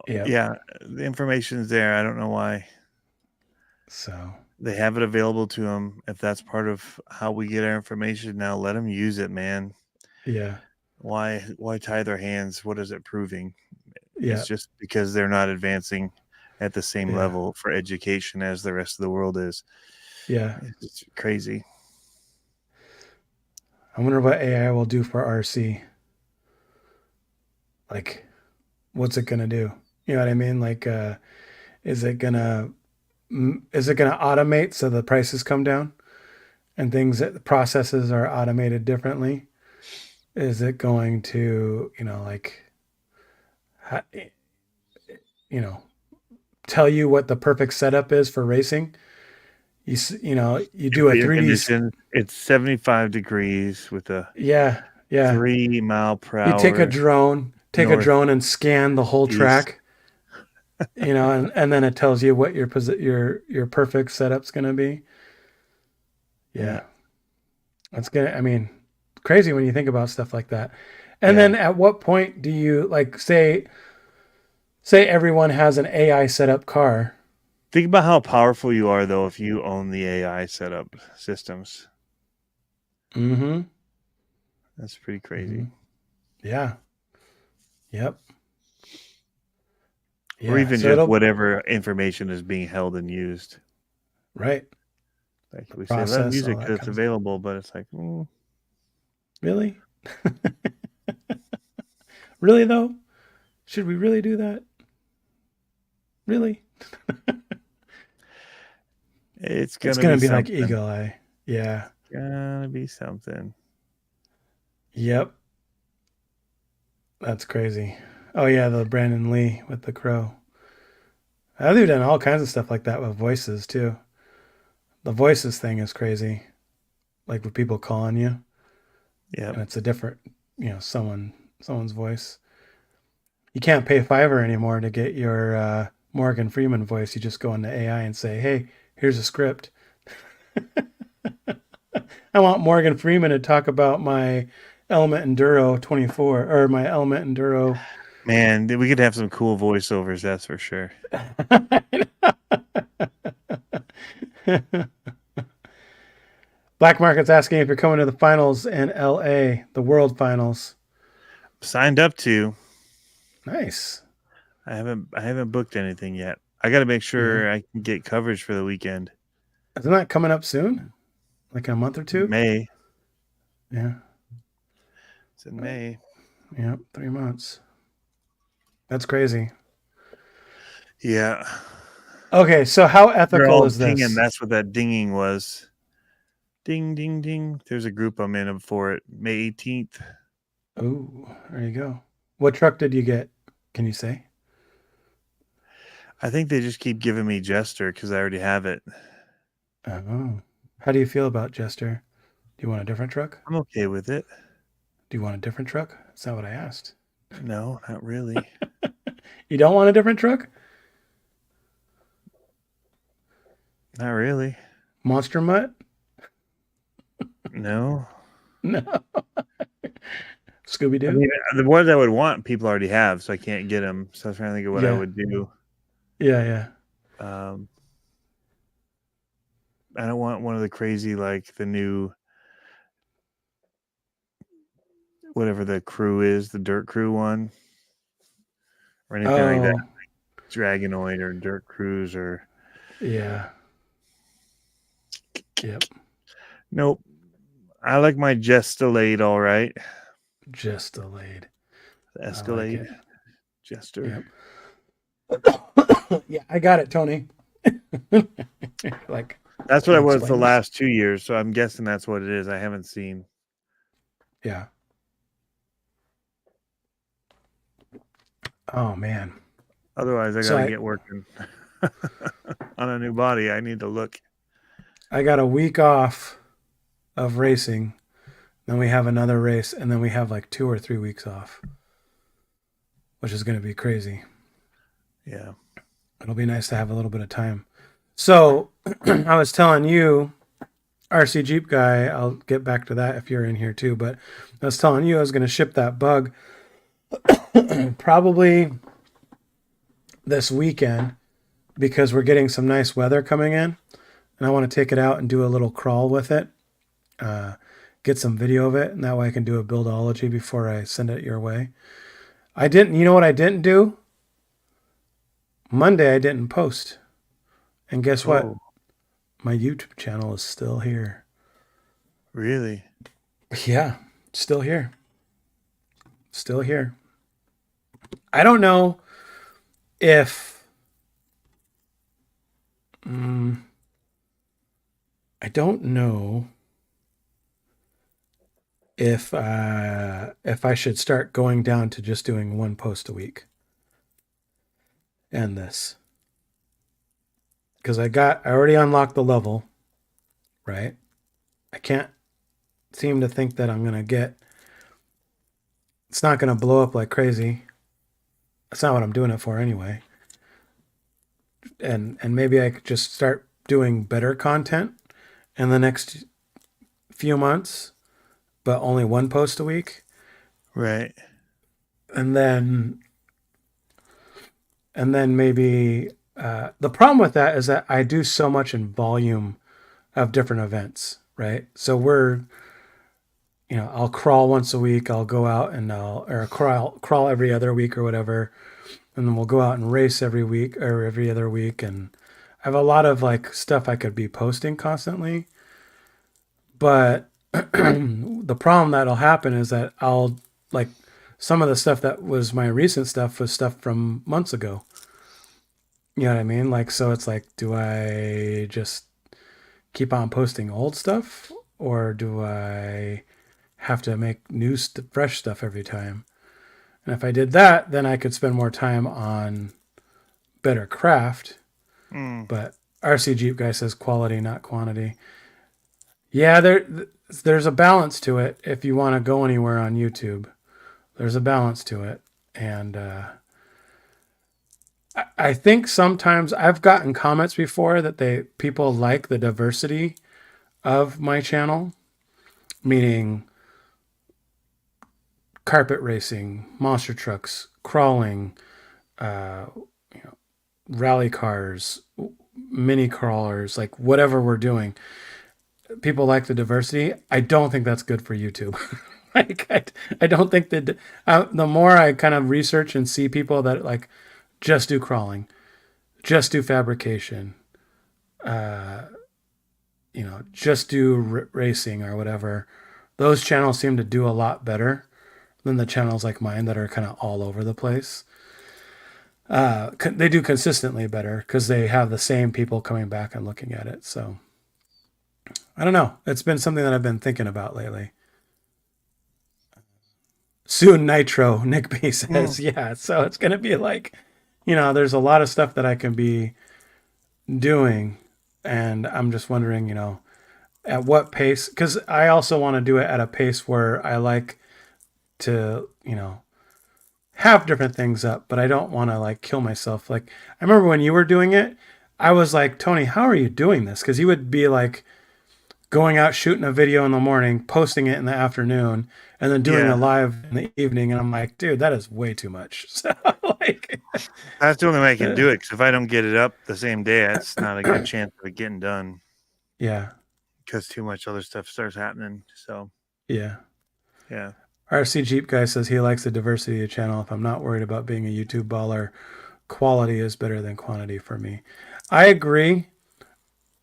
yeah. Yeah, the information's there. I don't know why So they have it available to them. If that's part of how we get our information now, let them use it, man. yeah, Why tie their hands? What is it proving? It's yeah, just because they're not advancing at the same yeah, level for education as the rest of the world is. yeah. It's crazy. I wonder what AI will do for RC. Like, what's it gonna do? You know what I mean? Like, is it gonna is it gonna automate so the prices come down and things that processes are automated differently? Is it going to, like, ha- you know, tell you what the perfect setup is for racing? You You do a put your 3D. conditions. It's 75 degrees with a Yeah, yeah. 3 mile per You hour take a north drone and scan the whole east. track, and then it tells you what your perfect setup's gonna be. Yeah, Yeah, that's gonna. I mean, crazy when you think about stuff like that. And yeah. then at what point do you like say everyone has an AI setup car? Think about how powerful you are, though, if you own the AI setup systems. Mm-hmm. That's pretty Mm-hmm. crazy. Yeah. Yep. or Yeah. even So just it'll whatever information is being held and used. right. Like we say, let Process, all music that because it's kind of stuff. available, but it's like, Really? Really though? Should we really do that? Really? it's It's gonna gonna be be like something. Eagle Eye. Yeah. Gonna be something. Yep. That's crazy. Oh yeah, the Brandon Lee with the crow. I've done all kinds of stuff like that with voices too. The voices thing is crazy. Like with people calling you, Yep. and it's a different, someone's voice. You can't pay Fiverr anymore to get your Morgan Freeman voice. You just go into AI and say, "Hey, here's a script. I want Morgan Freeman to talk about my Element Enduro 24 or my Element Enduro." Man, we could have some cool voiceovers, that's for sure. Black Market's asking if you're coming to the finals in LA, the World Finals. Signed up to. Nice. I haven't booked anything yet. I got to make Yeah. sure I can get coverage for the weekend. Isn't that coming up soon? Like in a month or two? May. Yeah. It's in May. Yeah. 3 months. That's crazy. Yeah. Okay. So how They're ethical all is pinging. this? That's what that dinging was. Ding, ding, ding. There's a group I'm in for it. May 18th. Oh, there you go. What truck did you get? Can you say? I think they just keep giving me Jester because I already have it. Oh. How do you feel about Jester? Do you want a different truck? I'm okay with it. Do you want a different truck? That's not what I asked. No, not really. You don't want a different truck? Not really. Monster Mutt? No. No. Scooby Doo? I mean, the ones I would want, people already have, so I can't get them. So I was trying to think of what I Yeah. would do. Yeah. I don't want one of the crazy, like the new, whatever the crew is, the Dirt Crew one, or anything like that. Oh, Dragonoid or Dirt Cruise or. yeah. Yep. Nope. I like my Jestalade all right. Just delayed. The I like Escalade. it. Jester. Yep. Yeah, I got it, Tony. Like That's what I was the explain this? last 2 years, so I'm guessing that's what it is. I haven't seen. Yeah. Oh man. Otherwise, I So gotta get working on a new body. I need to look. I got a week off of racing. Then we have another race, and then we have like 2 or 3 weeks off, which is going to be crazy. Yeah. It'll be nice to have a little bit of time. So I was telling you, RC Jeep guy, I'll get back to that if you're in here too, but I was telling you I was going to ship that bug probably this weekend because we're getting some nice weather coming in, and I want to take it out and do a little crawl with it, get some video of it, and that way I can do a buildology before I send it your way. You know what I didn't do? Monday I didn't post. And guess what? Oh, My YouTube channel is still here. really? Yeah, still here. Still here. I don't know if I don't know if I should start going down to just doing one post a week. And this. Because I already unlocked the level, right? I can't seem to think that I'm gonna it's not gonna blow up like crazy. That's not what I'm doing it for anyway. And maybe I could just start doing better content in the next few months, but only one post a week. Right. And then maybe the problem with that is that I do so much in volume of different events, right? So I'll crawl once a week. I'll go out and or crawl every other week or whatever. and then we'll go out and race every week or every other week. And I have a lot of like stuff I could be posting constantly. But the problem that'll happen is that I'll like some of the stuff that was my recent stuff was stuff from months ago. You know what I mean? Like, so it's like, do I just keep on posting old stuff or do I have to make fresh stuff every time? And if I did that, then I could spend more time on better craft. But RC Jeep guy says quality, not quantity. Yeah, there's a balance to it if you want to go anywhere on YouTube. There's a balance to it. And I think sometimes I've gotten comments before that people like the diversity of my channel, meaning carpet racing, monster trucks, crawling, rally cars, mini crawlers, like whatever we're doing. People like the diversity. I don't think that's good for YouTube. Like I don't think that the more I kind of research and see people that like just do crawling, just do fabrication, just do racing or whatever, those channels seem to do a lot better than the channels like mine that are kind of all over the place. They do consistently better because they have the same people coming back and looking at it. So I don't know. It's been something that I've been thinking about lately. Soon Nitro, Nick B says, yeah. So it's going to be like, there's a lot of stuff that I can be doing. And I'm just wondering, at what pace, because I also want to do it at a pace where I like to, have different things up, but I don't want to like kill myself. Like I remember when you were doing it, I was like, Tony, how are you doing this? Because you would be like going out shooting a video in the morning, posting it in the afternoon, and then doing a live in the evening. And I'm like, dude, that is way too much. So like, that's the only way I can do it. Because if I don't get it up the same day, it's not a good chance of it getting done. Yeah. Because too much other stuff starts happening. So yeah. Yeah. RC Jeep guy says he likes the diversity of the channel. If I'm not worried about being a YouTube baller, quality is better than quantity for me. I agree.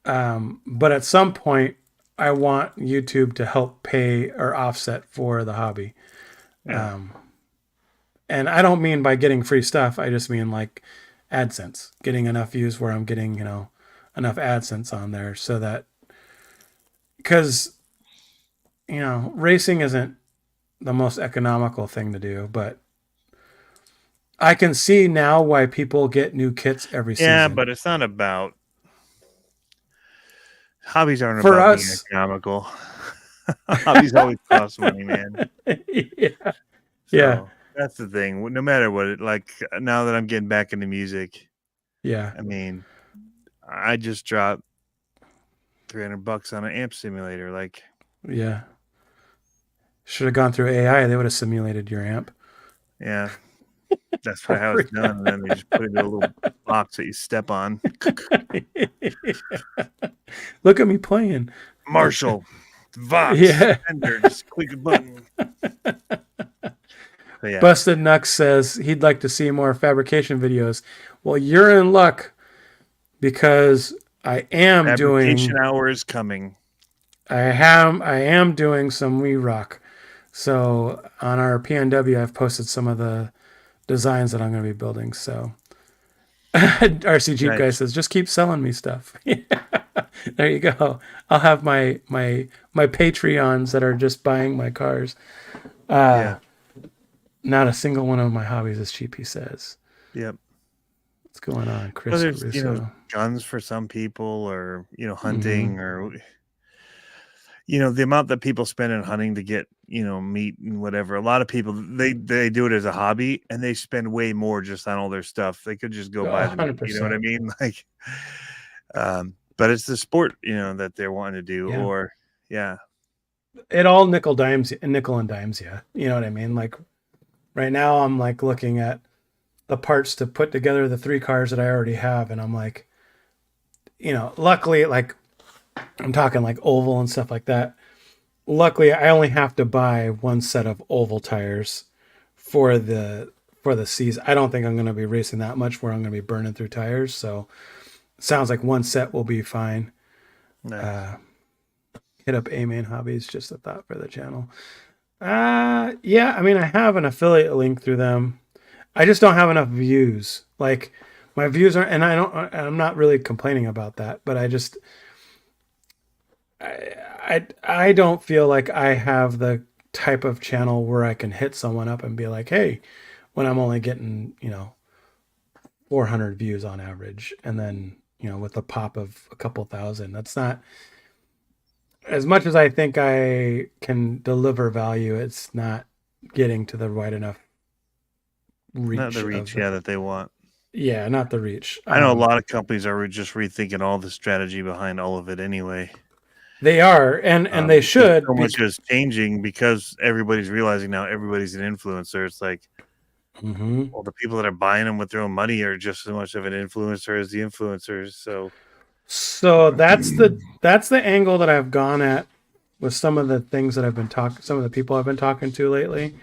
But at some point, I want YouTube to help pay or offset for the hobby. Yeah. And I don't mean by getting free stuff. I just mean like AdSense, getting enough views where I'm getting, enough AdSense on there so that, because, racing isn't the most economical thing to do, but I can see now why people get new kits every season. Yeah, but it's not about hobbies aren't for about us. Being economical. Hobbies always cost money, man. Yeah. So that's the thing. No matter what, now that I'm getting back into music, I mean, I just dropped $300 on an amp simulator. Like, yeah. Should have gone through AI. They would have simulated your amp. Yeah. That's how it's done. And then they just put it in a little box that you step on. Look at me playing. Marshall. Vox. Fender. Just click a button. Yeah. Busted Nux says he'd like to see more fabrication videos. Well, you're in luck because I am fabrication hour is coming. I am doing some We Rock. So on our PNW, I've posted some of the designs that I'm going to be building. So RC Jeep guy says, just keep selling me stuff. There you go. I'll have my Patreons that are just buying my cars. Not a single one of my hobbies is cheap, he says. Yep. What's going on, Chris? Well, there's, guns for some people, or hunting, or the amount that people spend in hunting to get meat and whatever. A lot of people they do it as a hobby, and they spend way more just on all their stuff. They could just go buy the meat, you know what I mean? Like, but it's the sport that they're wanting to do, or it all nickel and dimes. Yeah, you know what I mean? Like right now, I'm like looking at the parts to put together the 3 cars that I already have, and I'm like, luckily, like I'm talking like oval and stuff like that. Luckily, I only have to buy one set of oval tires for the for the season. I don't think I'm going to be racing that much where I'm going to be burning through tires. So sounds like one set will be fine. Nice. Hit up A Main Hobbies, just a thought for the channel. Yeah, I mean, I have an affiliate link through them. I just don't have enough views. Like my views are, and I'm not really complaining about that, but I don't feel like I have the type of channel where I can hit someone up and be like, hey, when I'm only getting, 400 views on average. And then, with a pop of a couple thousand, that's not as much as I think I can deliver value. It's not getting to the right enough reach. Not the reach, that they want. Yeah, not the reach. I know a lot of companies are just rethinking all the strategy behind all of it anyway. They are, and they should. So much is changing because everybody's realizing now everybody's an influencer. It's like, well, the people that are buying them with their own money are just as much of an influencer as the influencers. So that's the angle that I've gone at with some of the things that some of the people I've been talking to lately.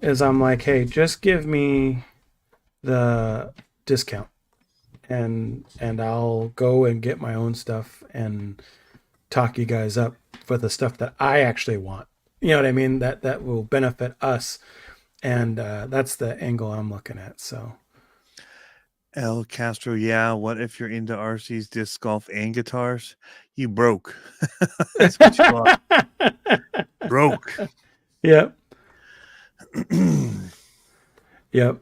Is I'm like, hey, just give me the discount, and I'll go and get my own stuff and talk you guys up for the stuff that I actually want. You know what I mean? That will benefit us, and that's the angle I'm looking at. So, El Castro, yeah. What if you're into RCs, disc golf, and guitars? You broke. That's what you are. Broke. Yep. Yep.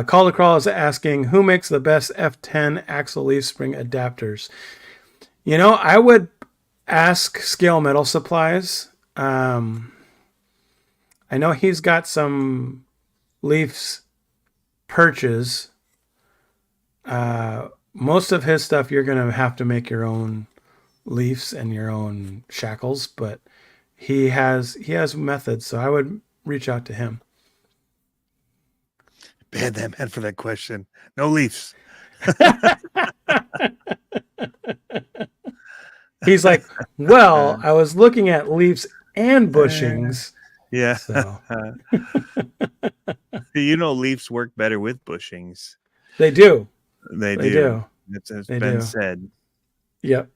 Call to Crawl is asking who makes the best F10 axle leaf spring adapters. I would ask Scale Metal Supplies. I know he's got some leafs perches. Most of his stuff you're gonna have to make your own leafs and your own shackles, but he has methods, so I would reach out to him. Bad that man for that question. No leafs. He's like, well, I was looking at leaves and bushings. Yeah. So. Leaves work better with bushings. They do. They do. It's been said. Yep.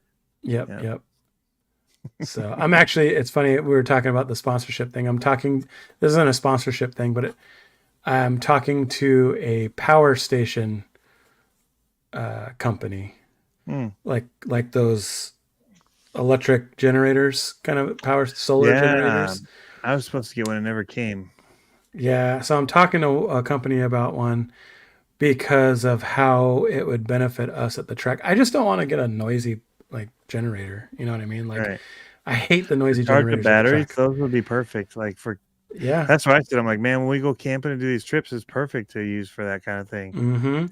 So I'm actually, it's funny, we were talking about the sponsorship thing. This isn't a sponsorship thing, but I'm talking to a power station company, like those electric generators, kind of solar generators. I was supposed to get one, it never came. Yeah, so I'm talking to a company about one because of how it would benefit us at the track. I just don't want to get a noisy generator. You know what I mean? Right. I hate the noisy generators. The batteries, those would be perfect. Yeah, that's what I said. I'm like, man, when we go camping and do these trips, it's perfect to use for that kind of thing. Mm-hmm.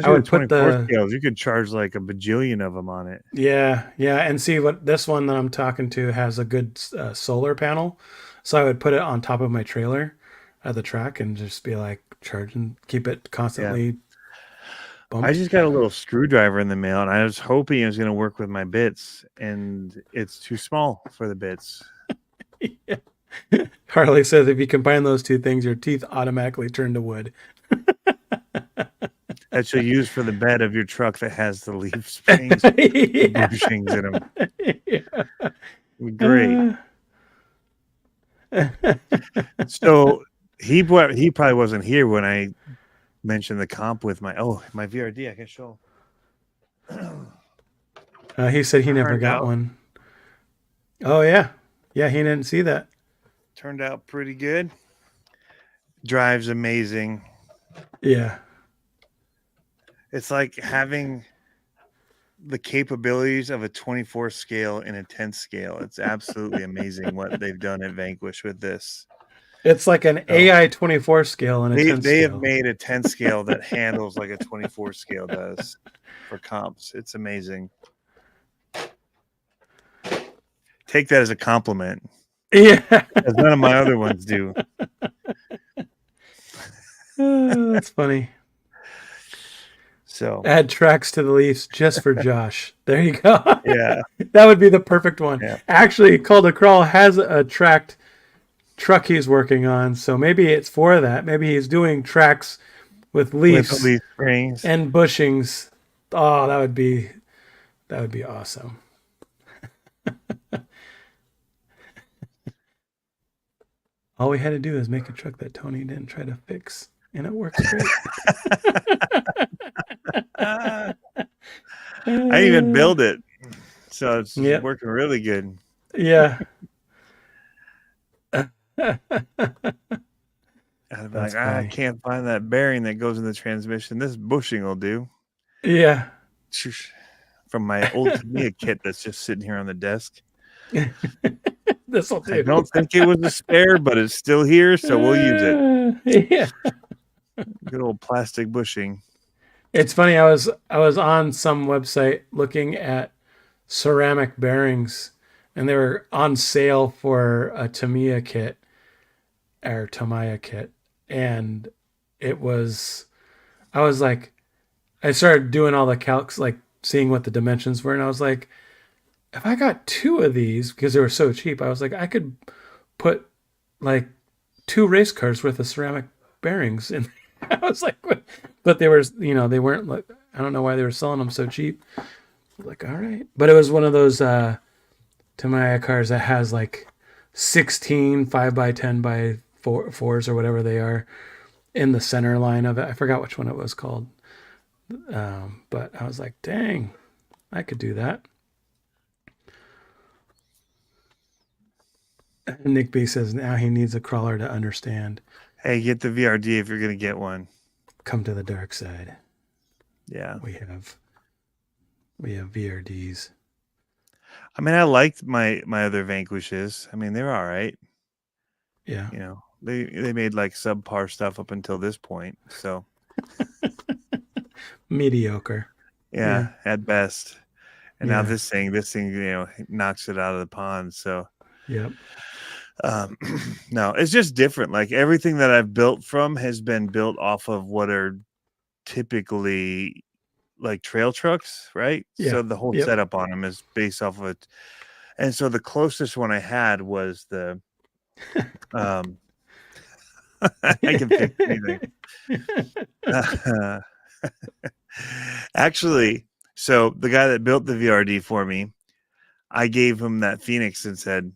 I would put the scales. You could charge like a bajillion of them on it. Yeah, and see what this one that I'm talking to has a good solar panel, so I would put it on top of my trailer at the track and just be like charging, keep it constantly. Bumped. I just got a little screwdriver in the mail, and I was hoping it was going to work with my bits, and it's too small for the bits. Yeah. Harley says if you combine those two things, your teeth automatically turn to wood. That you'll use for the bed of your truck that has the leaf springs, bushings in them. Yeah. Great. So he probably wasn't here when I mentioned the comp with my VRD. I can show. He said he never got one. Oh yeah, he didn't see that. Turned out pretty good. Drives amazing. Yeah. It's like having the capabilities of a 24 scale and a 10 scale. It's absolutely amazing what they've done at Vanquish with this. It's like an AI 24 scale and a 10 scale. They have made a 10 scale that handles like a 24 scale does for comps. It's amazing. Take that as a compliment. Yeah. As none of my other ones do. That's funny. So add tracks to the Leafs just for Josh. There you go. Yeah. That would be the perfect one. Yeah. Actually, Call to Crawl has a tracked truck he's working on. So maybe it's for that. Maybe he's doing tracks with With leaves leaf springs. and bushings. Oh, that would be awesome. All we had to do is make a truck that Tony didn't try to fix, and it works great. I didn't even build it, so it's Yep. working really good. Yeah. I'd be That's like, I funny. can't find that bearing that goes in the transmission. This bushing will do. Yeah. From my old Tamiya kit that's just sitting here on the desk. This will do. I don't think it was a spare, but it's still here, so we'll use it. Yeah. Good old plastic bushing. It's funny. I was on some website looking at ceramic bearings, and they were on sale for a Tamiya kit or Tamiya kit, and it was. I was like, I started doing all the calcs, like seeing what the dimensions were, and I was like, if I got 2 of these because they were so cheap, I was like, I could put like 2 race cars worth of ceramic bearings in. I was like, what? But they were, they weren't like, I don't know why they were selling them so cheap. I was like, all right. But it was one of those Tamiya cars that has like 16 5x10 by 4s or whatever they are in the center line of it. I forgot which one it was called. But I was like, dang, I could do that. And Nick B says now he needs a crawler to understand. Hey, get the VRD if you're going to get one. Come to the dark side. Yeah. We have VRDs. I mean, I liked my other Vanquishes. I mean, they were all right. Yeah. They made like subpar stuff up until this point. So mediocre. Yeah, at best. And now Yeah. this thing, knocks it out of the pond. So Yep. No, it's just different. Like everything that I've built from has been built off of what are typically like trail trucks, right? Yeah. So the whole Yep. setup on them is based off of it. And so the closest one I had was the I can fix anything. Actually, so the guy that built the VRD for me, I gave him that Phoenix and said,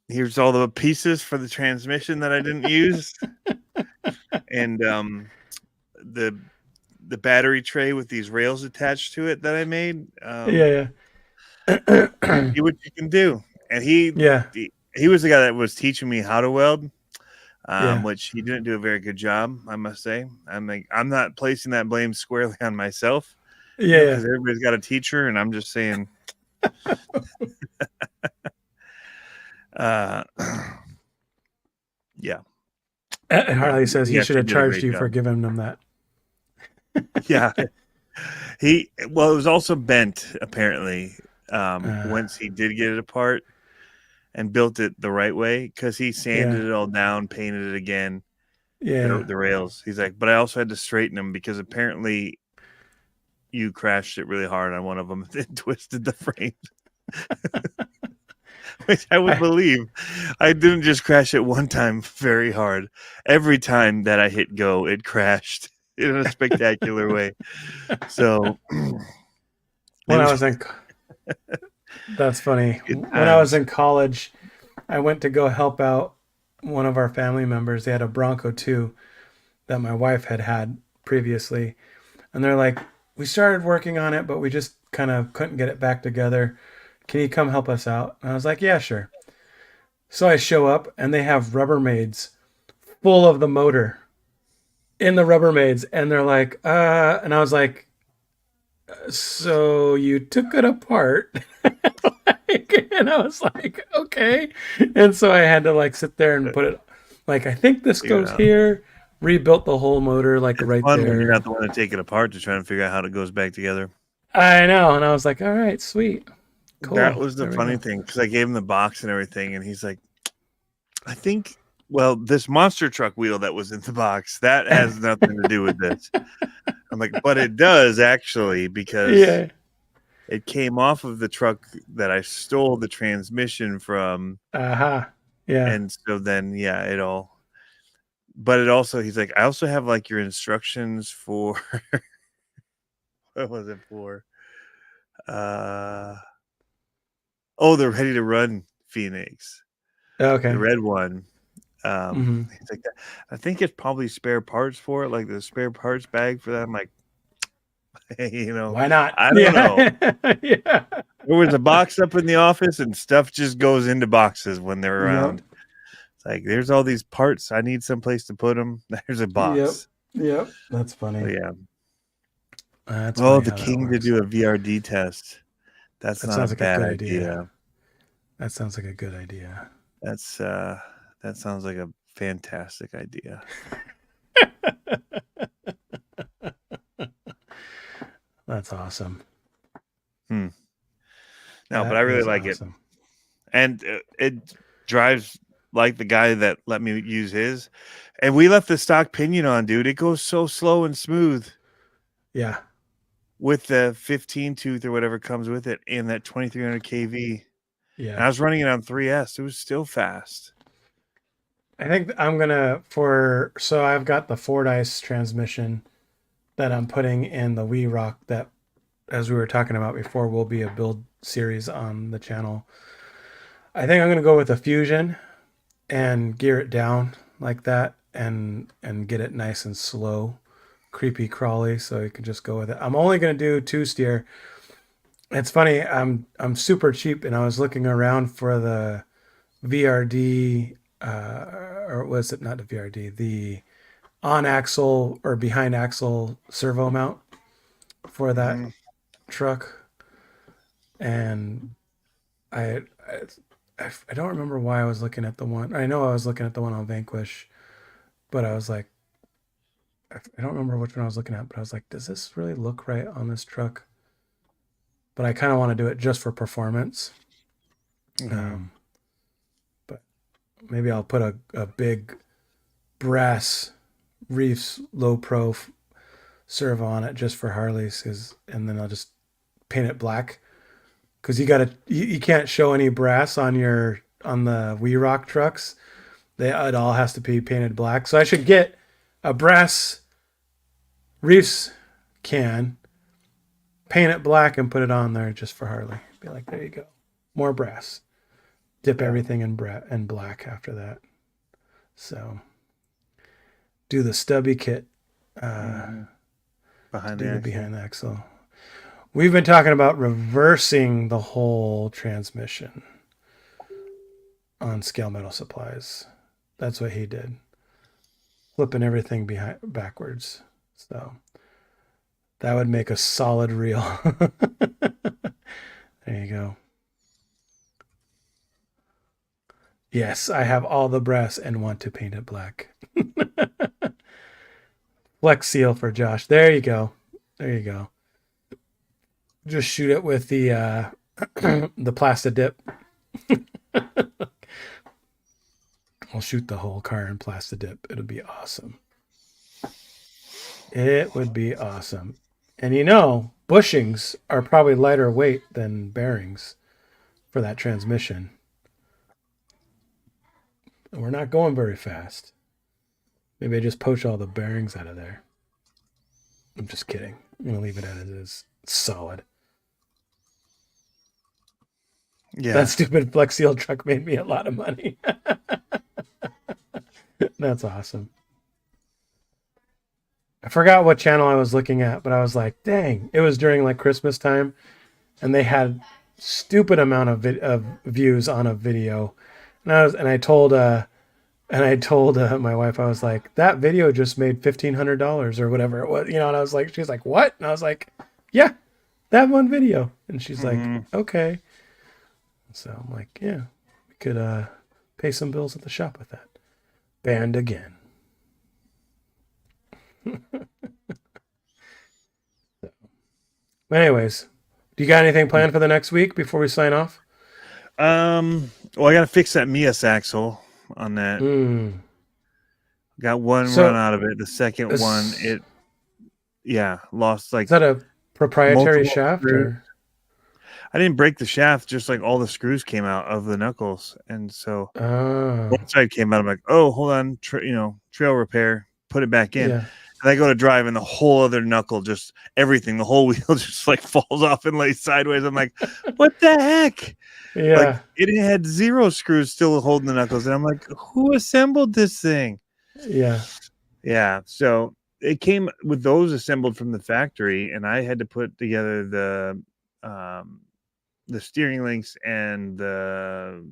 here's all the pieces for the transmission that I didn't use. And the battery tray with these rails attached to it that I made. Yeah. See what you can do. And he was the guy that was teaching me how to weld, which he didn't do a very good job, I must say. I'm not placing that blame squarely on myself. Yeah. Because everybody's got a teacher, and I'm just saying. Yeah. Harley says he should have charged you job for giving him that. Yeah. It was also bent, apparently, once he did get it apart and built it the right way, because he sanded it all down, painted it again. Yeah. The rails. He's like, but I also had to straighten them because apparently you crashed it really hard on one of them and twisted the frame. Which I would believe. I didn't just crash it one time very hard. Every time that I hit go, it crashed in a spectacular way. So that's funny. When I was in college, I went to go help out one of our family members. They had a Bronco 2 that my wife had previously. And they're like, we started working on it, but we just kind of couldn't get it back together. Can you come help us out? And I was like, yeah, sure. So I show up and they have Rubbermaids full of the motor in the Rubbermaids. And they're like, and I was like, so you took it apart? And I was like, okay. And so I had to like sit there and put it, like, I think this goes here. Rebuilt the whole motor, like, right fun there. When you're not the one to take it apart to try and figure out how it goes back together. I know. And I was like, all right, sweet. Cool. That was the funny thing, because I gave him the box and everything, and he's like, I think, well, this monster truck wheel that was in the box, that has nothing to do with this. I'm like, but it does actually, because it came off of the truck that I stole the transmission from, Aha. Yeah. and so then it all. But it also, he's like, I also have like your instructions for what was it for? The Ready to Run Phoenix, Okay. the red one. Mhm. He's like, I think it's probably spare parts for it, like the spare parts bag for that. I'm like, Why not? I don't know. Yeah. There was a box up in the office, and stuff just goes into boxes when they're around. Yep. It's like, there's all these parts. I need someplace to put them. There's a box. Yep. That's funny. So, yeah. That's Oh, funny the how that king to works. do a VRD test. That's That not sounds a like a bad good idea. idea. That sounds like a good idea. That sounds like a fantastic idea. That's awesome. No, That but I really is like awesome. it. And it drives like the guy that let me use his. And we left the stock pinion on, dude. It goes so slow and smooth Yeah. with the 15 tooth or whatever comes with it and that 2300 kV. Yeah. And I was running it on 3S. It was still fast. I think I'm gonna so I've got the Fordyce transmission that I'm putting in the Wii Rock that, as we were talking about before, will be a build series on the channel. I think I'm gonna go with a Fusion and gear it down like that and get it nice and slow, creepy crawly, so you can just go with it. I'm only gonna do 2-steer. It's funny, I'm super cheap, and I was looking around for the VRD, or was it not the VRD, the on axle or behind axle servo mount for that truck, and I, I don't remember why I was looking at the one. I know I was looking at the one on Vanquish, but I was like, I don't remember which one I was looking at, but I was like, does this really look right on this truck? But I kind of want to do it just for performance. But maybe I'll put a big brass Reefs low pro servo on it just for Harleys, and then I'll just paint it black, because you can't show any brass on the Wii Rock trucks. It all has to be painted black. So I should get a brass Reefs can, paint it black, and put it on there just for Harley. Be like, there you go, more brass. Dip everything in black after that. So do the stubby kit Behind behind the axle. We've been talking about reversing the whole transmission on Scale Metal Supplies. That's what he did, flipping everything backwards. So that would make a solid reel. There you go. Yes, I have all the brass and want to paint it black. Flex seal for Josh. There you go. There you go. Just shoot it with the the Plasta dip. I'll shoot the whole car in Plasta dip. It'll be awesome. It would be awesome. And bushings are probably lighter weight than bearings for that transmission. And we're not going very fast. Maybe I just poach all the bearings out of there. I'm just kidding. I'm going to leave it as it is. It's solid. Yeah. That stupid Flex Seal truck made me a lot of money. That's awesome. I forgot what channel I was looking at, but I was like, dang. It was during like Christmas time, and they had stupid amount of views on a video. And I told my wife, I was like, that video just made $1,500 or whatever it was, and I was like, she's like, what? And I was like, yeah, that one video. And she's like, okay. So I'm like, yeah, we could pay some bills at the shop with that. Banned again. Anyways, do you got anything planned for the next week before we sign off? Well, I got to fix that Mias axle on that. Got one run out of it. The second one, lost like. Is that a proprietary shaft or? I didn't break the shaft, just like all the screws came out of the knuckles, and so Oh, one side came out. I'm like, oh, hold on, trail repair, put it back in. yeah, And I go to drive, and the whole other knuckle, just everything, the whole wheel just like falls off and lays sideways. I'm like, what the heck? Like yeah, it had 0 screws still holding the knuckles, and I'm like, who assembled this thing? yeah. Yeah, so it came with those assembled from the factory, and I had to put together the steering links and the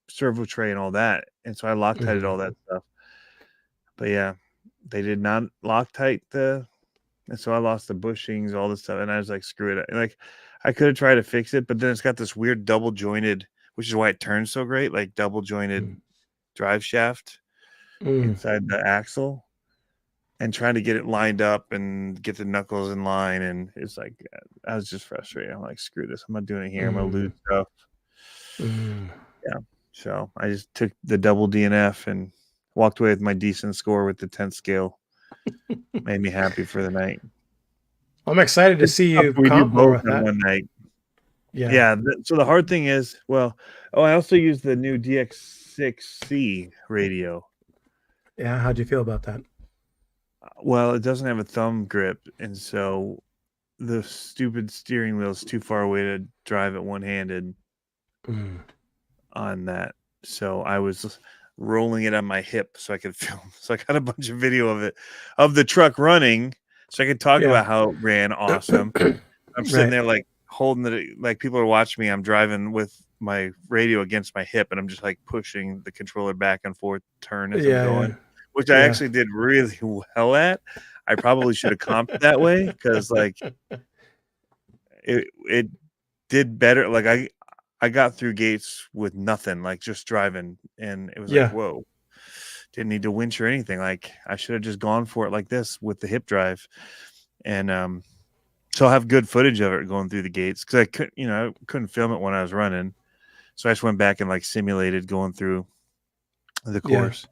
servo tray and all that, and so I Loctited Mhm. all that stuff. But yeah, they did not Loctite and so I lost the bushings, all this stuff, and I was like, screw it. Like I could have tried to fix it, but then it's got this weird double jointed, which is why it turns so great, like double jointed drive shaft Mm. inside the axle. And trying to get it lined up and get the knuckles in line, and it's like I was just frustrated. I'm like, screw this, I'm not doing it here. I'm gonna lose stuff. Mm. Yeah. So I just took the double DNF and walked away with my decent score with the 10th scale. Made me happy for the night. I'm excited to see you We do comp more both with on that. one night. Yeah. Yeah. So the hard thing is, I also used the new DX6C radio. Yeah. How'd you feel about that? Well, it doesn't have a thumb grip, and so the stupid steering wheel is too far away to drive it one-handed Mm. on that. So I was rolling it on my hip so I could film. So I got a bunch of video of the truck running, so I could talk Yeah. about how it ran awesome. I'm sitting Right. there like holding it, like people are watching me. I'm driving with my radio against my hip, and I'm just like pushing the controller back and forth, turn as I'm Yeah. going, Yeah. which I Yeah. actually did really well at. I probably should have comped that way because like it did better. Like I got through gates with nothing, like just driving, and it was like, Yeah. whoa, didn't need to winch or anything. Like I should have just gone for it like this with the hip drive, and so I'll have good footage of it going through the gates because I couldn't film it when I was running, so I just went back and like simulated going through the Yeah. course.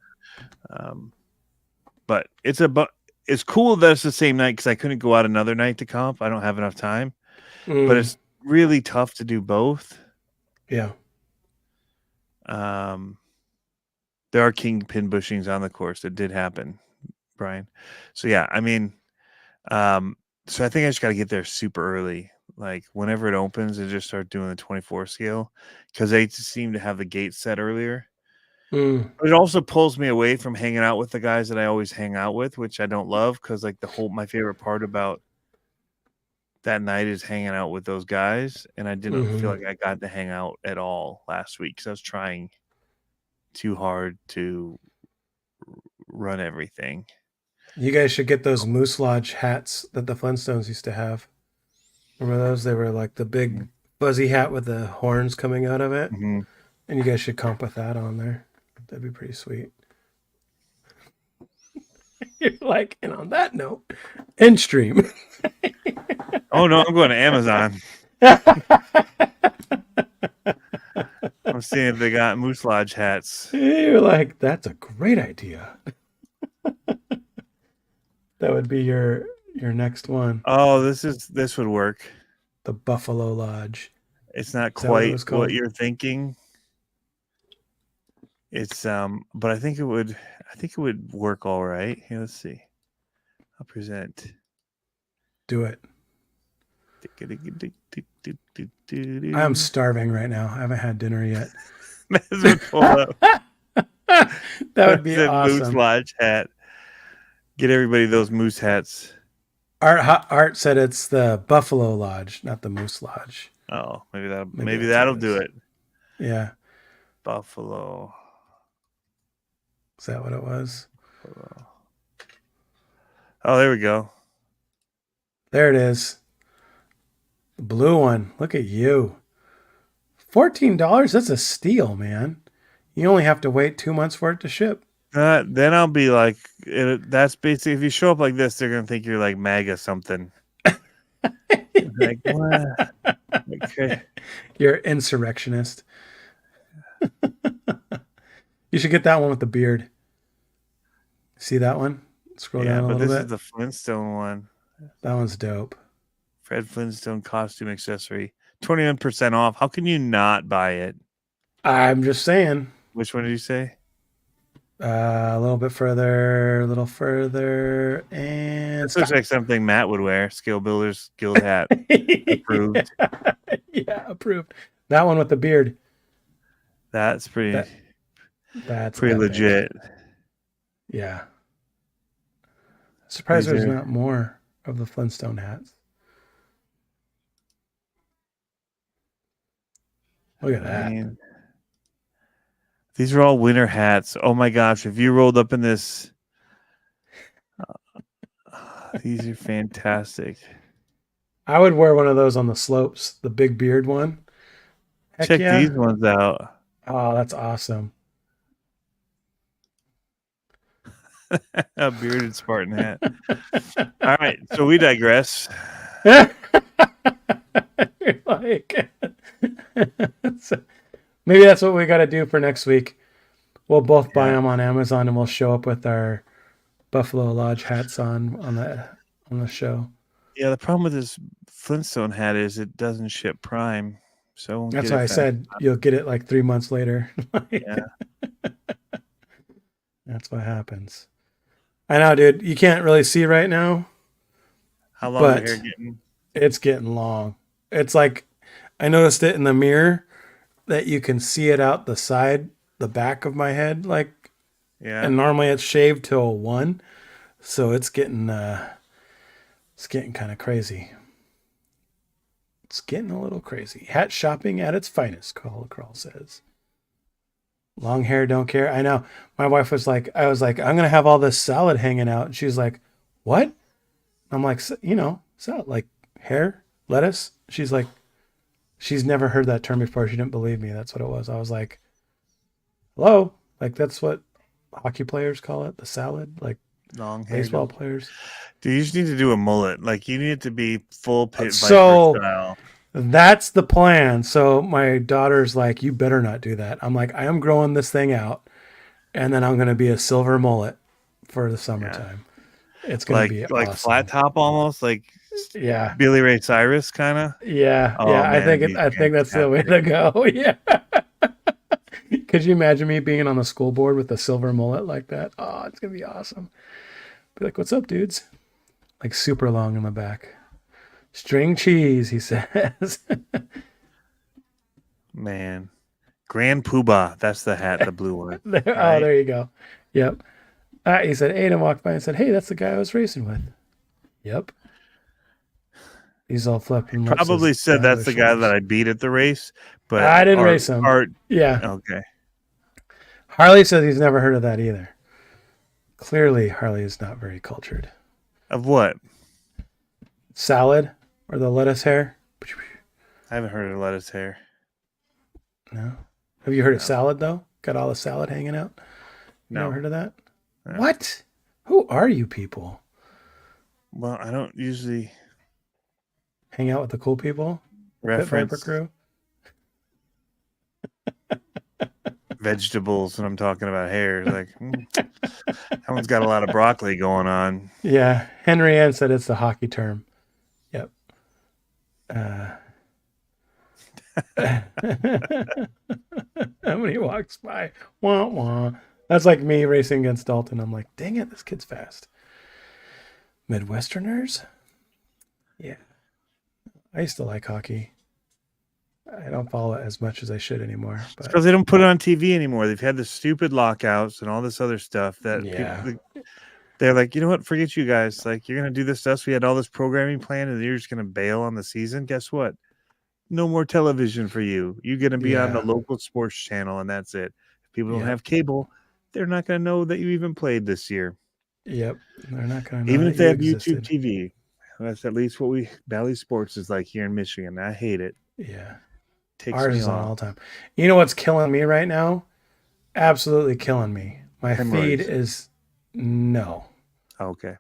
But it's cool that it's the same night because I couldn't go out another night to comp. I don't have enough time, but it's really tough to do both. Yeah. There are kingpin bushings on the course. That did happen, Brian. So yeah, I mean, so I think I just got to get there super early, like whenever it opens, and just start doing the 24 scale because they seem to have the gate set earlier. But it also pulls me away from hanging out with the guys that I always hang out with, which I don't love because like my favorite part about that night is hanging out with those guys, and I didn't feel like I got to hang out at all last week because I was trying too hard to run everything. You guys should get those Moose Lodge hats that the Flintstones used to have. Remember those? They were like the big fuzzy hat with the horns coming out of it. Mm-hmm. And you guys should comp with that on there. That'd be pretty sweet. You're like, and on that note, end stream. Oh no, I'm going to Amazon. I'm seeing if they got Moose Lodge hats. You're like, that's a great idea. That would be your next one. Oh, this would work. The Buffalo Lodge. It's not Is that what it quite was called? what you're thinking. It's but I think it would work all right. Here, let's see. I'll present. Do it. I'm starving right now. I haven't had dinner yet. That would be awesome. Moose Lodge hat. Get everybody those moose hats. Art said it's the Buffalo Lodge, not the Moose Lodge. Oh, maybe that'll do it. Yeah. Buffalo. Is that what it was? Buffalo. Oh, there we go. There it is. The blue one. Look at you. $14? That's a steal, man. You only have to wait 2 months for it to ship. Then I'll be like, that's basically, if you show up like this, they're going to think you're like MAGA something. Like, what? Okay. You're an insurrectionist. You should get that one with the beard. See that one? Scroll down a little bit. This is the Flintstone one. That one's dope. Fred Flintstone costume accessory, 21% off. How can you not buy it? I'm just saying. Which one did you say? A little bit further, a little further, and This looks like something Matt would wear. Scale Builders Guild hat. Approved. Yeah, approved. That one with the beard. That's pretty That's pretty epic. legit. Yeah. Surprised These there's are- not more of the Flintstone hats. Look at that. Man. These are all winter hats. Oh my gosh! If you rolled up in this, these are fantastic. I would wear one of those on the slopes, the big beard one. Heck Check yeah. these ones out. Oh, that's awesome. A bearded Spartan hat. All right, so we digress. Like, maybe that's what we got to do for next week. We'll both buy them on Amazon, and we'll show up with our Buffalo Lodge hats on the show. Yeah, the problem with this Flintstone hat is it doesn't ship Prime, so I won't That's get why it I fast. said you'll get it like 3 months later. Yeah. That's what happens. I know, dude. You can't really see right now. How long But- is your hair getting? It's getting long. It's like I noticed it in the mirror that you can see it out the side, the back of my head, like, Yeah. and normally it's shaved to a 1, so it's getting kind of crazy. It's getting a little crazy. Hat shopping at its finest, Crawl says. Long hair, don't care. I know. My wife was like, I was like, I'm gonna have all this salad hanging out, and she's like, what? I'm like, salad, like hair, lettuce. She's like, she's never heard that term before. She didn't believe me. That's what it was. I was like, hello, like that's what hockey players call it, the salad, like Long hair. baseball players. Dude, you just need to do a mullet. Like you need it to be full pit So- viper style. That's the plan. So my daughter's like, you better not do that. I'm like, I am growing this thing out, and then I'm going to be a silver mullet for the summertime. It's going to be Like awesome. flat top almost, like Yeah. Billy Ray Cyrus kind of. Yeah. Oh, yeah. man, I think that's the way to go. Yeah. Could you imagine me being on the school board with a silver mullet like that? Oh, it's going to be awesome. Be like, what's up, dudes? Like super long in the back. String cheese, he says. Man. Grand Poobah. That's the hat, the blue one. There, Right. Oh, there you go. Yep. He said, Aiden walked by and said, hey, that's the guy I was racing with. Yep. He's all flipping. Probably said that's the guy that I beat at the race, but I didn't race him. Yeah. Okay. Harley says he's never heard of that either. Clearly, Harley is not very cultured. Of what? Salad or the lettuce hair? I haven't heard of lettuce hair. No. Have you heard of salad, though? Got all the salad hanging out? You No. never heard of that? No. What? Who are you people? Well, I don't usually Hang out with the cool people? Pit Viper reference crew? vegetables when I'm talking about hair. Like, that one's got a lot of broccoli going on. Yeah. Henry Ann said it's the hockey term. Yep. When he walks by, wah wah. That's like me racing against Dalton. I'm like, dang it, this kid's fast. Midwesterners? Yeah. I used to like hockey. I don't follow it as much as I should anymore. It's But because they don't put it on TV anymore. They've had the stupid lockouts and all this other stuff that Yeah. they're like, you know what? Forget you guys. Like, you're going to do this to us. We had all this programming planned and you're just going to bail on the season. Guess what? No more television for you. You're going to be on the Yeah. local sports channel and that's it. If people don't Yeah. have cable, they're not going to know that you even played this year. Yep. They're not going to know Even that if they you have existed. YouTube TV. That's at least what Valley Sports is like here in Michigan. I hate it. Yeah. Takes Ours me is on off. all the time. You know what's killing me right now? Absolutely killing me. My feed Hemorrhoids. is no, Okay.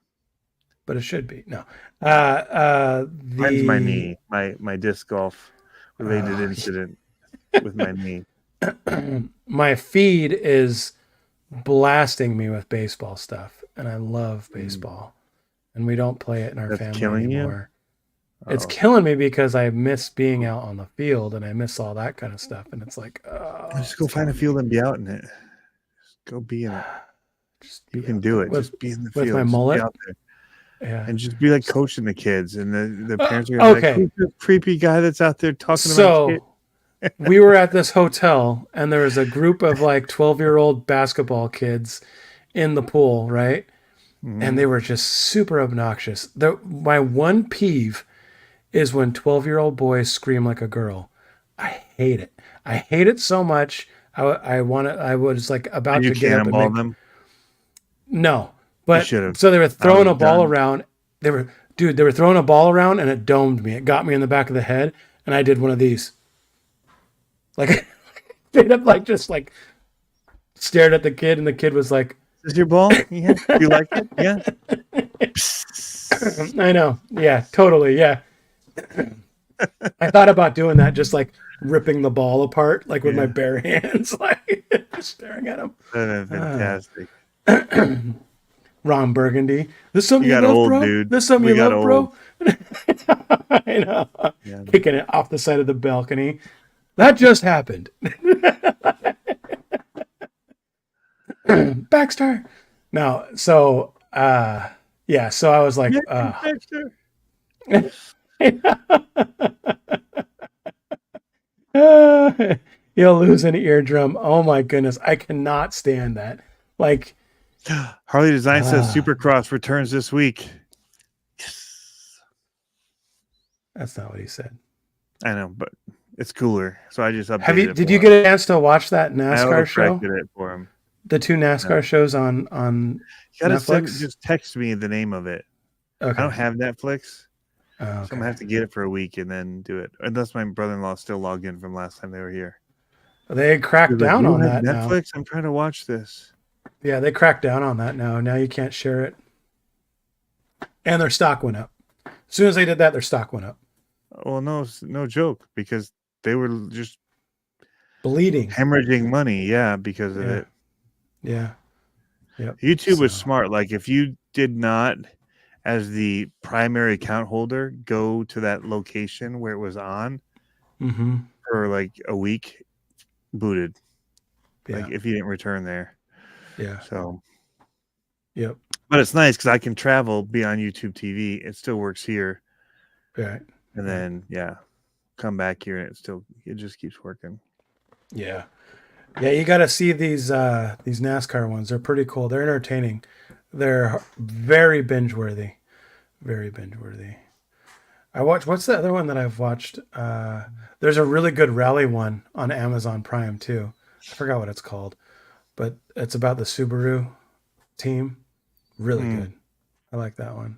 but it should be no. Mine's my knee. My disc golf related Oh, incident with my knee. My feed is blasting me with baseball stuff, and I love baseball. And we don't play it in our That's family killing you? anymore. It's Oh, killing me because I miss being out on the field and I miss all that kind of stuff. And it's like, just go it's find a killing me. field and be out in it. Just go be in it. Just You be can out do there it. Just be in the with my field. Just be mullet. out there. Yeah. And just be like coaching the kids. And the parents are gonna be like, Okay. who's the creepy guy that's out there talking to my kid? So we were at this hotel and there was a group of like 12-year-old basketball kids in the pool, right? And Mm-hmm. they were just super obnoxious. My one peeve is when 12-year-old boys scream like a girl. I hate it. I hate it so much. I was like Did about you to get up and cannonball make them? no, You but should have. so they were I throwing was a ball done. around. They were throwing a ball around and it domed me. It got me in the back of the head, and I did one of these. Like straight up, like just like stared at the kid, and the kid was like, Is this your ball? Yeah. You like it? Yeah. "I know, yeah, totally, yeah." I thought about doing that, just like ripping the ball apart, like with my Yeah. bare hands, like just staring at him. That'd been Ah. fantastic. Ron Burgundy. This something You you got love, old, bro? dude. This something We you got love, old. bro? I know. Yeah. Kicking it off the side of the balcony. That just happened. Baxter. No, so yeah, so I was like, you'll lose an eardrum. Oh my goodness, I cannot stand that. Like, Harley Design says Supercross returns this week. Yes. that's not what he said. I know, but it's cooler. So I just updated it. Did you get a chance to watch that I NASCAR show? autocorrected it for him. The two NASCAR shows on You gotta Netflix? just text me the name of it. Okay. I don't have Netflix. Oh, So I'm gonna have to get it for a week and then do it. Unless my brother-in-law still logged in from last time they were here. They cracked down on that now. Netflix? I'm trying to watch this. Yeah, they cracked down on that now. Now you can't share it. And their stock went up. As soon as they did that, their stock went up. Well, no joke, because they were just Bleeding. hemorrhaging money, because of it. Yeah. Yep. YouTube was smart. Like if you did not, as the primary account holder, go to that location where it was on for like a week, booted. Yeah. Like if you didn't return there. Yeah. So. Yep. But it's nice because I can travel, be on YouTube TV. It still works here. Right. And then come back here and it just keeps working. Yeah. Yeah, you got to see these NASCAR ones. They're pretty cool. They're entertaining. They're very binge worthy. Very binge worthy. What's the other one that I've watched? There's a really good rally one on Amazon Prime too. I forgot what it's called, but it's about the Subaru team. Really good. I like that one.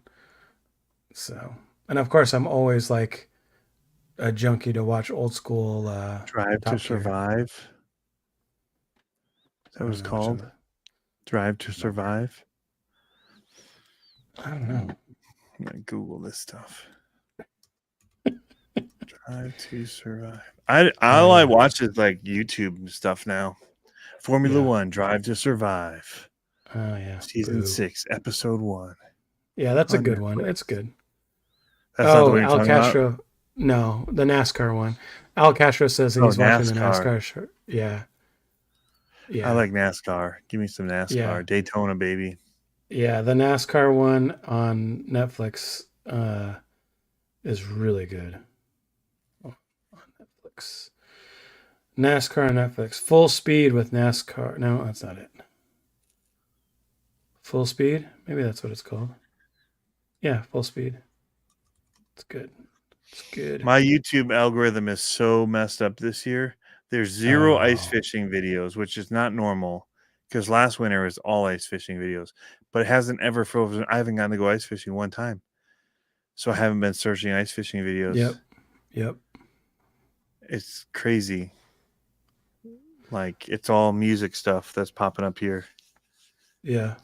So, and of course, I'm always like a junkie to watch old school Drive to Top Gear. Survive. That was called Drive to Survive. I don't know. I'm gonna Google this stuff. Drive to Survive. All I watch is like YouTube stuff now. Formula One, Drive to Survive. Oh yeah. Season 6, episode 1. Yeah, that's a good one. It's good. That's not the one you're Al talking Castro. about? No, the NASCAR one. Al Castro says that he's watching the NASCAR show. Yeah. Yeah. I like NASCAR. Give me some NASCAR. Yeah. Daytona, baby. Yeah, the NASCAR one on Netflix is really good. On Netflix. NASCAR on Netflix. Full Speed with NASCAR. No, that's not it. Full Speed? Maybe that's what it's called. Yeah, Full Speed. It's good. It's good. My YouTube algorithm is so messed up this year. There's zero ice fishing videos, which is not normal because last winter was all ice fishing videos, but it hasn't ever frozen. I haven't gotten to go ice fishing one time. So I haven't been searching ice fishing videos. Yep. It's crazy. Like it's all music stuff that's popping up here. Yeah.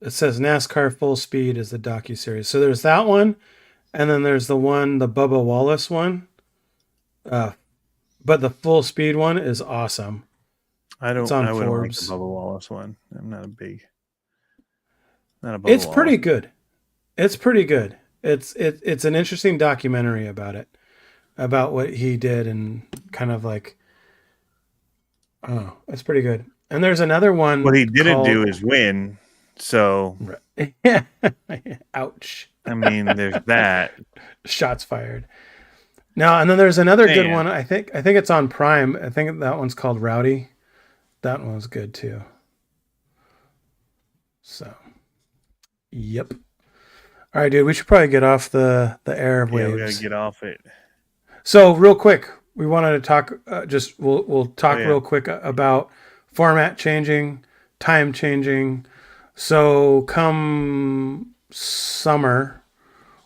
It says NASCAR Full Speed is the docuseries. So there's that one, and then there's the Bubba Wallace one. But the Full Speed one is awesome. I wouldn't like the Bubba Wallace one. I'm not a Big. Not a Bubba It's Wallace. pretty good. It's pretty good. It's an interesting documentary about it, about what he did, and kind of like, oh, it's pretty good. And there's another What one he didn't called, do is win. So, yeah, ouch, I mean, there's that. shots fired. Now, and then there's another good Man, one. I think it's on Prime. I think that one's called Rowdy. That one was good too. So, yep. All right, dude. We should probably get off the yeah, we gotta airwaves. get off it. So, real quick, we wanted to talk. Just we'll Oh talk yeah, real quick about format changing, time changing. So, come summer,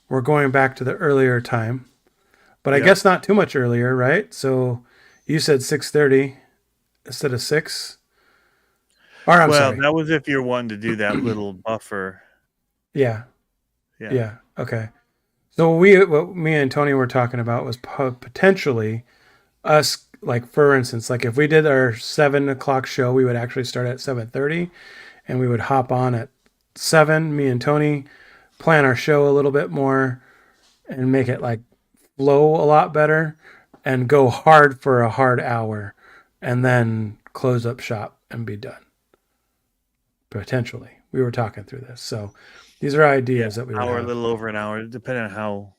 we're going back to the earlier time, but I yep. guess not too much earlier, right? So, you said 6:30 instead of 6. Or I'm Well, sorry. that was if you're wanting to do that little buffer. Yeah. Yeah. Yeah. Okay. So what me and Tony were talking about was potentially us, like, for instance, like if we did our 7 o'clock show, we would actually start at 7:30, and we would hop on at 7. Me and Tony plan our show a little bit more and make it like flow a lot better, and go hard for a hard hour, and then close up shop and be done. Potentially, we were talking through this, so these are Yeah. ideas that we would Hour, a have. little over an hour, depending on how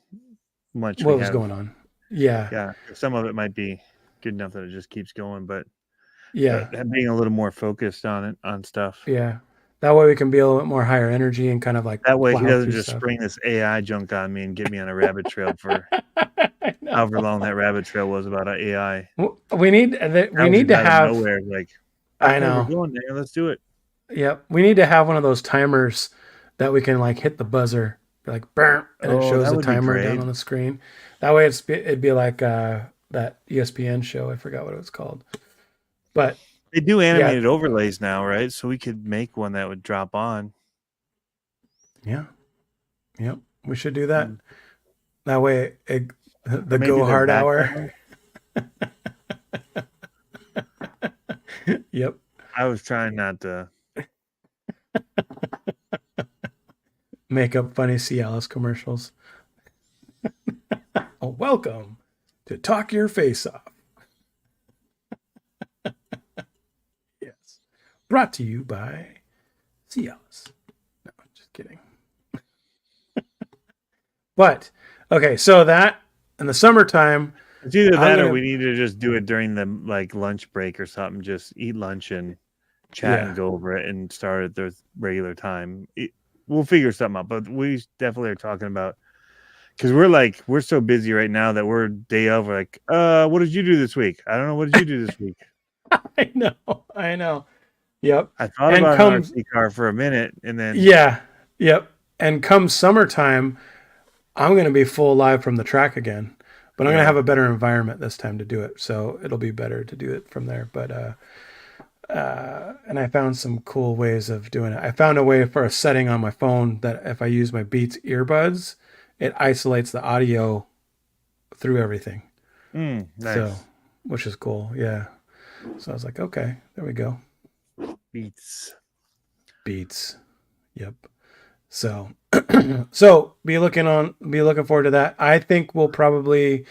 much we What was have. going on? Yeah. Yeah. Some of it might be good enough that it just keeps going, but Yeah. being a little more focused on it, on stuff. Yeah. That way we can be a little bit more higher energy and kind of like That way he plow doesn't through just stuff. spring this AI junk on me and get me on a rabbit trail for I know. however long that rabbit trail was about AI. We need That we was need just to out of have. nowhere, like, I okay, we're know. going there. Let's do it. Yep. We need to have one of those timers that we can like hit the buzzer, like burn, and it Oh, shows that the would be timer great. down on the screen. That way it'd be like that ESPN show. I forgot what it was called. But They do yeah, animated overlays now, right? So we could make one that would drop on. yeah. Yep. We should do that. Mm. That way Or the maybe go their hard hour. background. Yep. I was trying not to. Make up funny Cialis commercials. Oh, welcome to Talk Your Face Off. Yes. Brought to you by Cialis. No, just kidding. But, okay, so that in the summertime, It's either I'm that or gonna- we need to just do it during the like lunch break or something. Just eat lunch and chat Yeah. and go over it and start at the regular time. We'll figure something out, but we definitely are talking about, because we're so busy right now that we're day of. We're like, what did you do this week? I don't know. What did you do this week? I know. Yep. I thought And about comes- an RC car for a minute, and then Yeah. Yep. And come summertime, I'm going to be full live from the track again, but I'm going to Yeah. have a better environment this time to do it. So it'll be better to do it from there. But, and I found some cool ways of doing it. I found a way for a setting on my phone that if I use my Beats earbuds, it isolates the audio through everything. nice. So, which is cool. Yeah. So I was like, okay, there we go. Beats. Yep. So, so be looking forward to that. I think I'll probably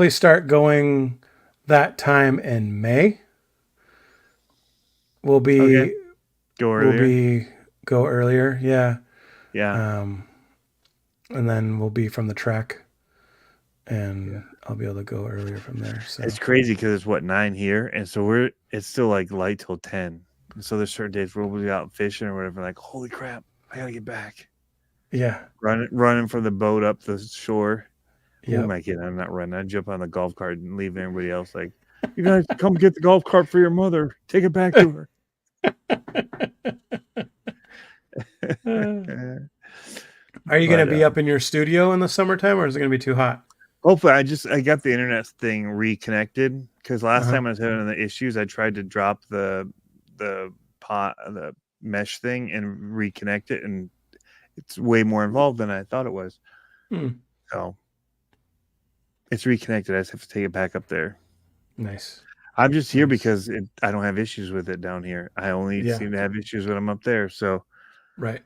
start going that time in May. We'll be Go earlier. Go earlier. Yeah. Yeah. And then we'll be from the track, and I'll be able to go earlier from there. So It's crazy because it's 9 here, and so it's still like light till 10. And so there's certain days we'll be out fishing or whatever. Like, holy crap, I gotta get back. yeah. Running from the boat up the shore. Yeah. Oh my kid, I'm not running. I jump on the golf cart and leave everybody else like, you guys come get the golf cart for your mother. Take it back to her. Are you going to But, be up in your studio in the summertime, or is it going to be too hot? Hopefully, I got the internet thing reconnected, because last Uh-huh. time I was having the issues, I tried to drop the mesh thing and reconnect it, and it's way more involved than I thought it was. So it's reconnected. I just have to take it back up there. Nice. I'm just here Nice. because I don't have issues with it down here. I only Yeah. seem to have issues when I'm up there. So Right.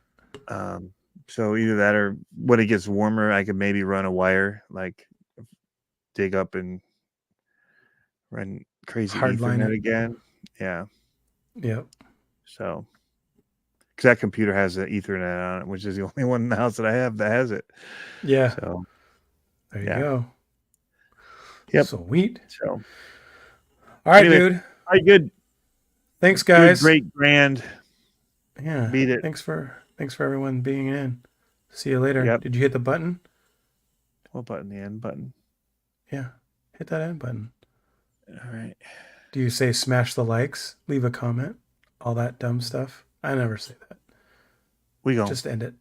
So either that or when it gets warmer, I could maybe run a wire, like dig up and run crazy Hardline Ethernet it. again. Yeah. Yep. So, because that computer has an Ethernet on it, which is the only one in the house that I have that has it. Yeah. So, There you yeah. go. Yep. Sweet. So, All right, anyway, dude. all right, good. Thanks, Good, guys. great, grand. Yeah. Beat it. Thanks for everyone being in. See you later. Yep. Did you hit the button? What button? The end button. Yeah. Hit that end button. All right. Do you say smash the likes, leave a comment, all that dumb stuff? I never say that. We go. Just end it.